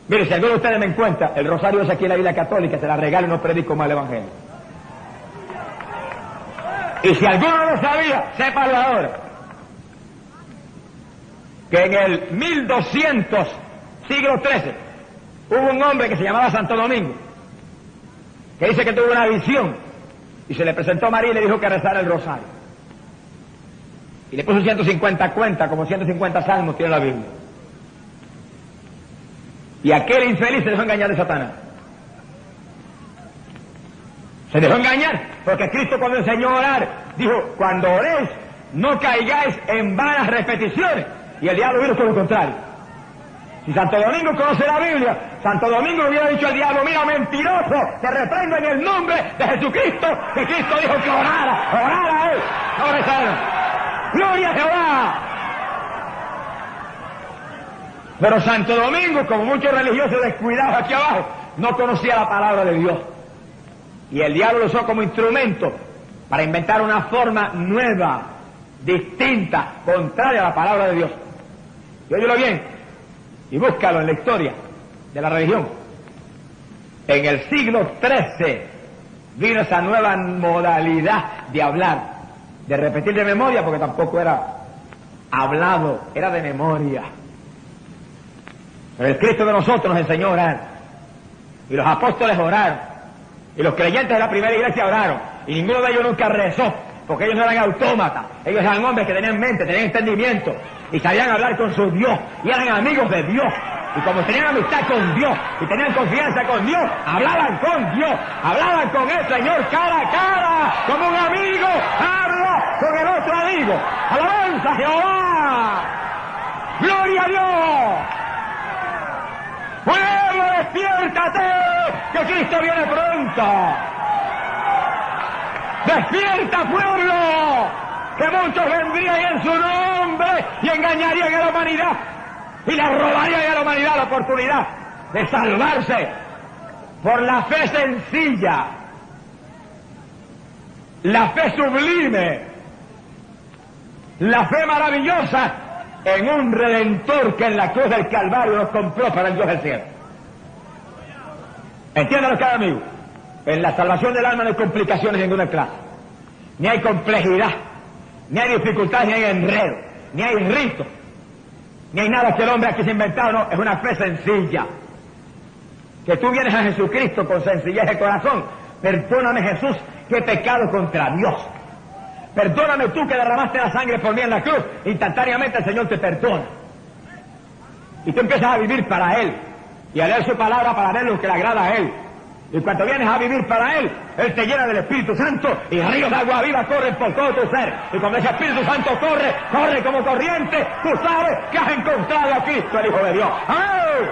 Mire, si alguno de ustedes me encuentra, el rosario es aquí en la Iglesia Católica, se la regalo y no predico más el Evangelio. Y si alguno no lo sabía, sépalo ahora. Que en el 1200, siglo XIII, hubo un hombre que se llamaba Santo Domingo, que dice que tuvo una visión. Y se le presentó a María y le dijo que rezara el rosario. Y le puso 150 cuentas, como 150 salmos tiene la Biblia. Y aquel infeliz se dejó engañar de Satanás. Se dejó engañar, porque Cristo cuando enseñó a orar, dijo, cuando oréis, no caigáis en vanas repeticiones. Y el diablo vino con lo contrario. Si Santo Domingo conoce la Biblia, Santo Domingo le hubiera dicho al diablo, mira, mentiroso, te reprendo en el nombre de Jesucristo, que Cristo dijo que orara a Él. No rezaron. ¡Gloria a Jehová! Pero Santo Domingo, como muchos religiosos descuidados aquí abajo, no conocía la palabra de Dios. Y el diablo lo usó como instrumento para inventar una forma nueva, distinta, contraria a la palabra de Dios. Y óyelo bien. Y búscalo en la historia de la religión. En el siglo XIII vino esa nueva modalidad de hablar, de repetir de memoria, porque tampoco era hablado, era de memoria. Pero el Cristo de nosotros nos enseñó a orar. Y los apóstoles oraron. Y los creyentes de la primera iglesia oraron. Y ninguno de ellos nunca rezó, porque ellos no eran autómatas. Ellos eran hombres que tenían mente, tenían entendimiento. Y sabían hablar con su Dios, y eran amigos de Dios, y como tenían amistad con Dios, y tenían confianza con Dios, hablaban con Dios, hablaban con el Señor cara a cara, como un amigo habla con el otro amigo. ¡Alabanza a Jehová! ¡Gloria a Dios! ¡Pueblo, despiértate! ¡Que Cristo viene pronto! ¡Despierta, pueblo! Que muchos vendrían en su nombre y engañarían a la humanidad y le robarían a la humanidad la oportunidad de salvarse por la fe sencilla, la fe sublime, la fe maravillosa en un Redentor que en la cruz del Calvario nos compró para el Dios del cielo. Entiéndalo cada amigo, en la salvación del alma no hay complicaciones de ninguna clase, ni hay complejidad, ni hay dificultad, ni hay enredo, ni hay rito, ni hay nada que el hombre aquí se ha inventado, no, es una fe sencilla. Que tú vienes a Jesucristo con sencillez de corazón, perdóname Jesús, que he pecado contra Dios. Perdóname tú que derramaste la sangre por mí en la cruz, instantáneamente el Señor te perdona. Y tú empiezas a vivir para Él, y a leer su palabra para ver lo que le agrada a Él. Y cuando vienes a vivir para Él, Él te llena del Espíritu Santo y ríos de agua viva corren por todo tu ser. Y cuando ese Espíritu Santo corre como corriente, tú sabes que has encontrado a Cristo, el Hijo de Dios. ¡Ay!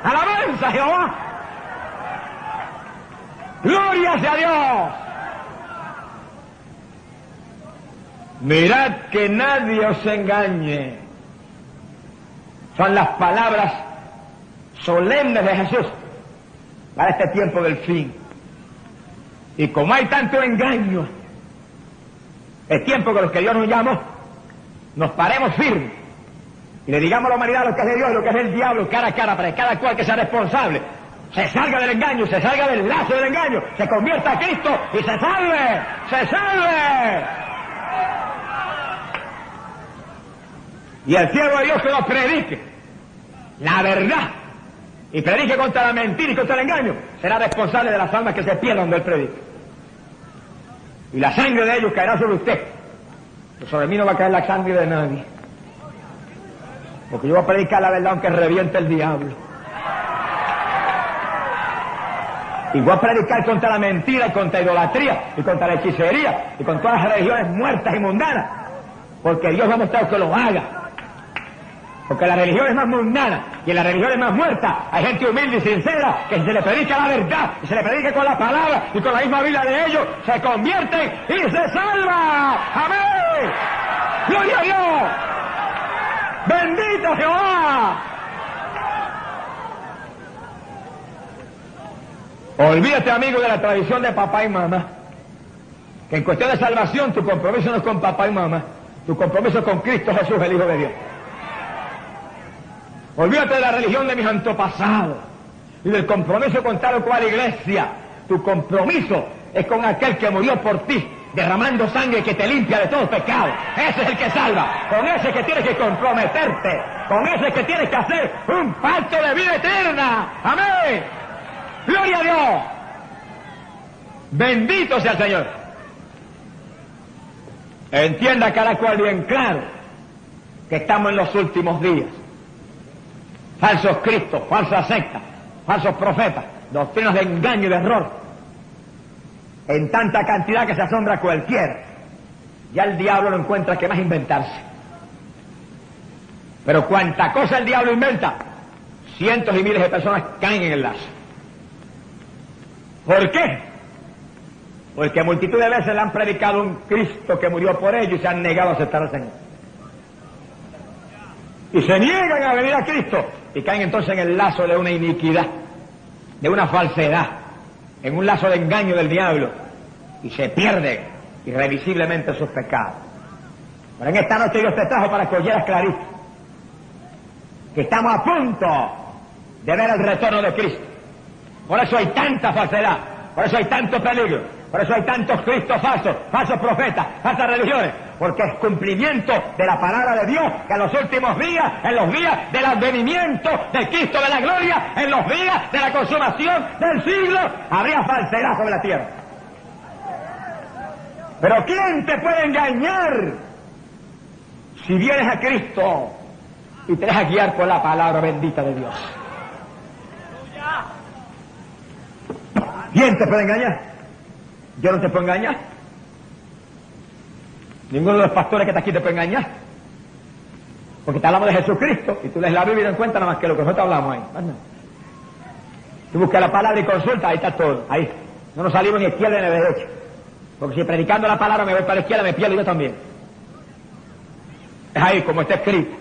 ¡Alabanza a Jehová! ¡Gloria sea a Dios! Mirad que nadie os engañe. Son las palabras solemnes de Jesús para este tiempo del fin. Y como hay tanto engaño, es tiempo que los que Dios nos llamó, nos paremos firmes y le digamos a la humanidad lo que es de Dios y lo que es del diablo, cara a cara, para que cada cual que sea responsable se salga del engaño, se salga del lazo del engaño, se convierta a Cristo y se salve, se salve. Y el siervo de Dios que nos predique la verdad y predique contra la mentira y contra el engaño, será responsable de las almas que se pierdan del predique. Y la sangre de ellos caerá sobre usted. Pero sobre mí no va a caer la sangre de nadie. Porque yo voy a predicar la verdad aunque reviente el diablo. Y voy a predicar contra la mentira y contra la idolatría y contra la hechicería y con todas las religiones muertas y mundanas. Porque Dios va a mostrar que lo haga. Porque la religión es más mundana y en la religión es más muerta. Hay gente humilde y sincera que si se le predica la verdad y se le predica con la palabra y con la misma Biblia de ellos, se convierten y se salva. ¡Amén! ¡Gloria a Dios! ¡Bendito Jehová! Olvídate, amigo, de la tradición de papá y mamá. Que en cuestión de salvación tu compromiso no es con papá y mamá. Tu compromiso es con Cristo Jesús, el Hijo de Dios. Olvídate de la religión de mis antepasados y del compromiso con tal o cual iglesia. Tu compromiso es con aquel que murió por ti, derramando sangre que te limpia de todo pecado. Ese es el que salva. Con ese que tienes que comprometerte. Con ese que tienes que hacer un pacto de vida eterna. ¡Amén! ¡Gloria a Dios! Bendito sea el Señor. Entienda cada cual bien claro que estamos en los últimos días. Falsos cristos, falsas sectas, falsos profetas, doctrinas de engaño y de error, en tanta cantidad que se asombra cualquiera. Ya el diablo no encuentra qué más inventarse. Pero cuanta cosa el diablo inventa, cientos y miles de personas caen en el lazo. ¿Por qué? Porque multitud de veces le han predicado un Cristo que murió por ellos y se han negado a aceptar al Señor. Y se niegan a venir a Cristo y caen entonces en el lazo de una iniquidad, de una falsedad, en un lazo de engaño del diablo y se pierden irrevisiblemente sus pecados. Pero en esta noche Dios te trajo para que oyeras clarito que estamos a punto de ver el retorno de Cristo. Por eso hay tanta falsedad, por eso hay tanto peligro, por eso hay tantos cristos falsos, falsos profetas, falsas religiones, porque es cumplimiento de la palabra de Dios que en los últimos días, en los días del advenimiento de Cristo de la gloria, en los días de la consumación del siglo, habría falsedad sobre la tierra. Pero ¿quién te puede engañar si vienes a Cristo y te dejas guiar por la palabra bendita de Dios? ¿Quién te puede engañar? Yo no te puedo engañar. Ninguno de los pastores que está aquí te puede engañar. Porque te hablamos de Jesucristo y tú lees la Biblia y no encuentras nada más que lo que nosotros hablamos ahí. Tú buscas la palabra y consulta, ahí está todo. Ahí. No nos salimos ni izquierda ni derecha. Porque si predicando la palabra me voy para la izquierda, me pierdo yo también. Es ahí como está escrito.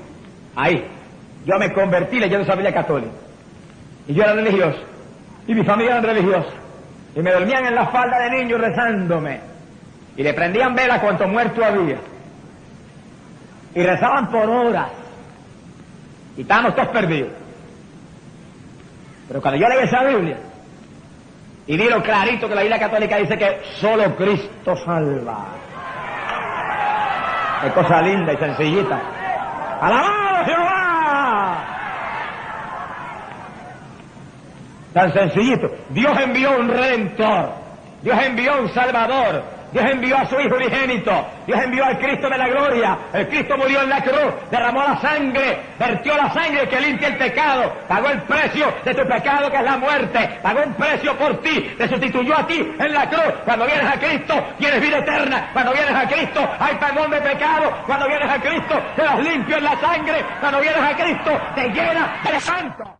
Ahí. Yo me convertí leyendo esa Biblia católica. Y yo era religioso. Y mi familia era religiosa. Y me dormían en la falda de niños rezándome. Y le prendían vela cuanto muerto había. Y rezaban por horas. Y estábamos todos perdidos. Pero cuando yo leí esa Biblia, y vi lo clarito que la Biblia católica dice que solo Cristo salva. Qué cosa linda y sencillita. ¡Alabado Jehová! Tan sencillito. Dios envió un Redentor. Dios envió un Salvador. Dios envió a su Hijo unigénito. Dios envió al Cristo de la gloria. El Cristo murió en la cruz, derramó la sangre, vertió la sangre que limpia el pecado, pagó el precio de tu pecado que es la muerte, pagó un precio por ti, te sustituyó a ti en la cruz. Cuando vienes a Cristo tienes vida eterna. Cuando vienes a Cristo hay perdón de pecado. Cuando vienes a Cristo quedas limpio en la sangre. Cuando vienes a Cristo te llena de santo.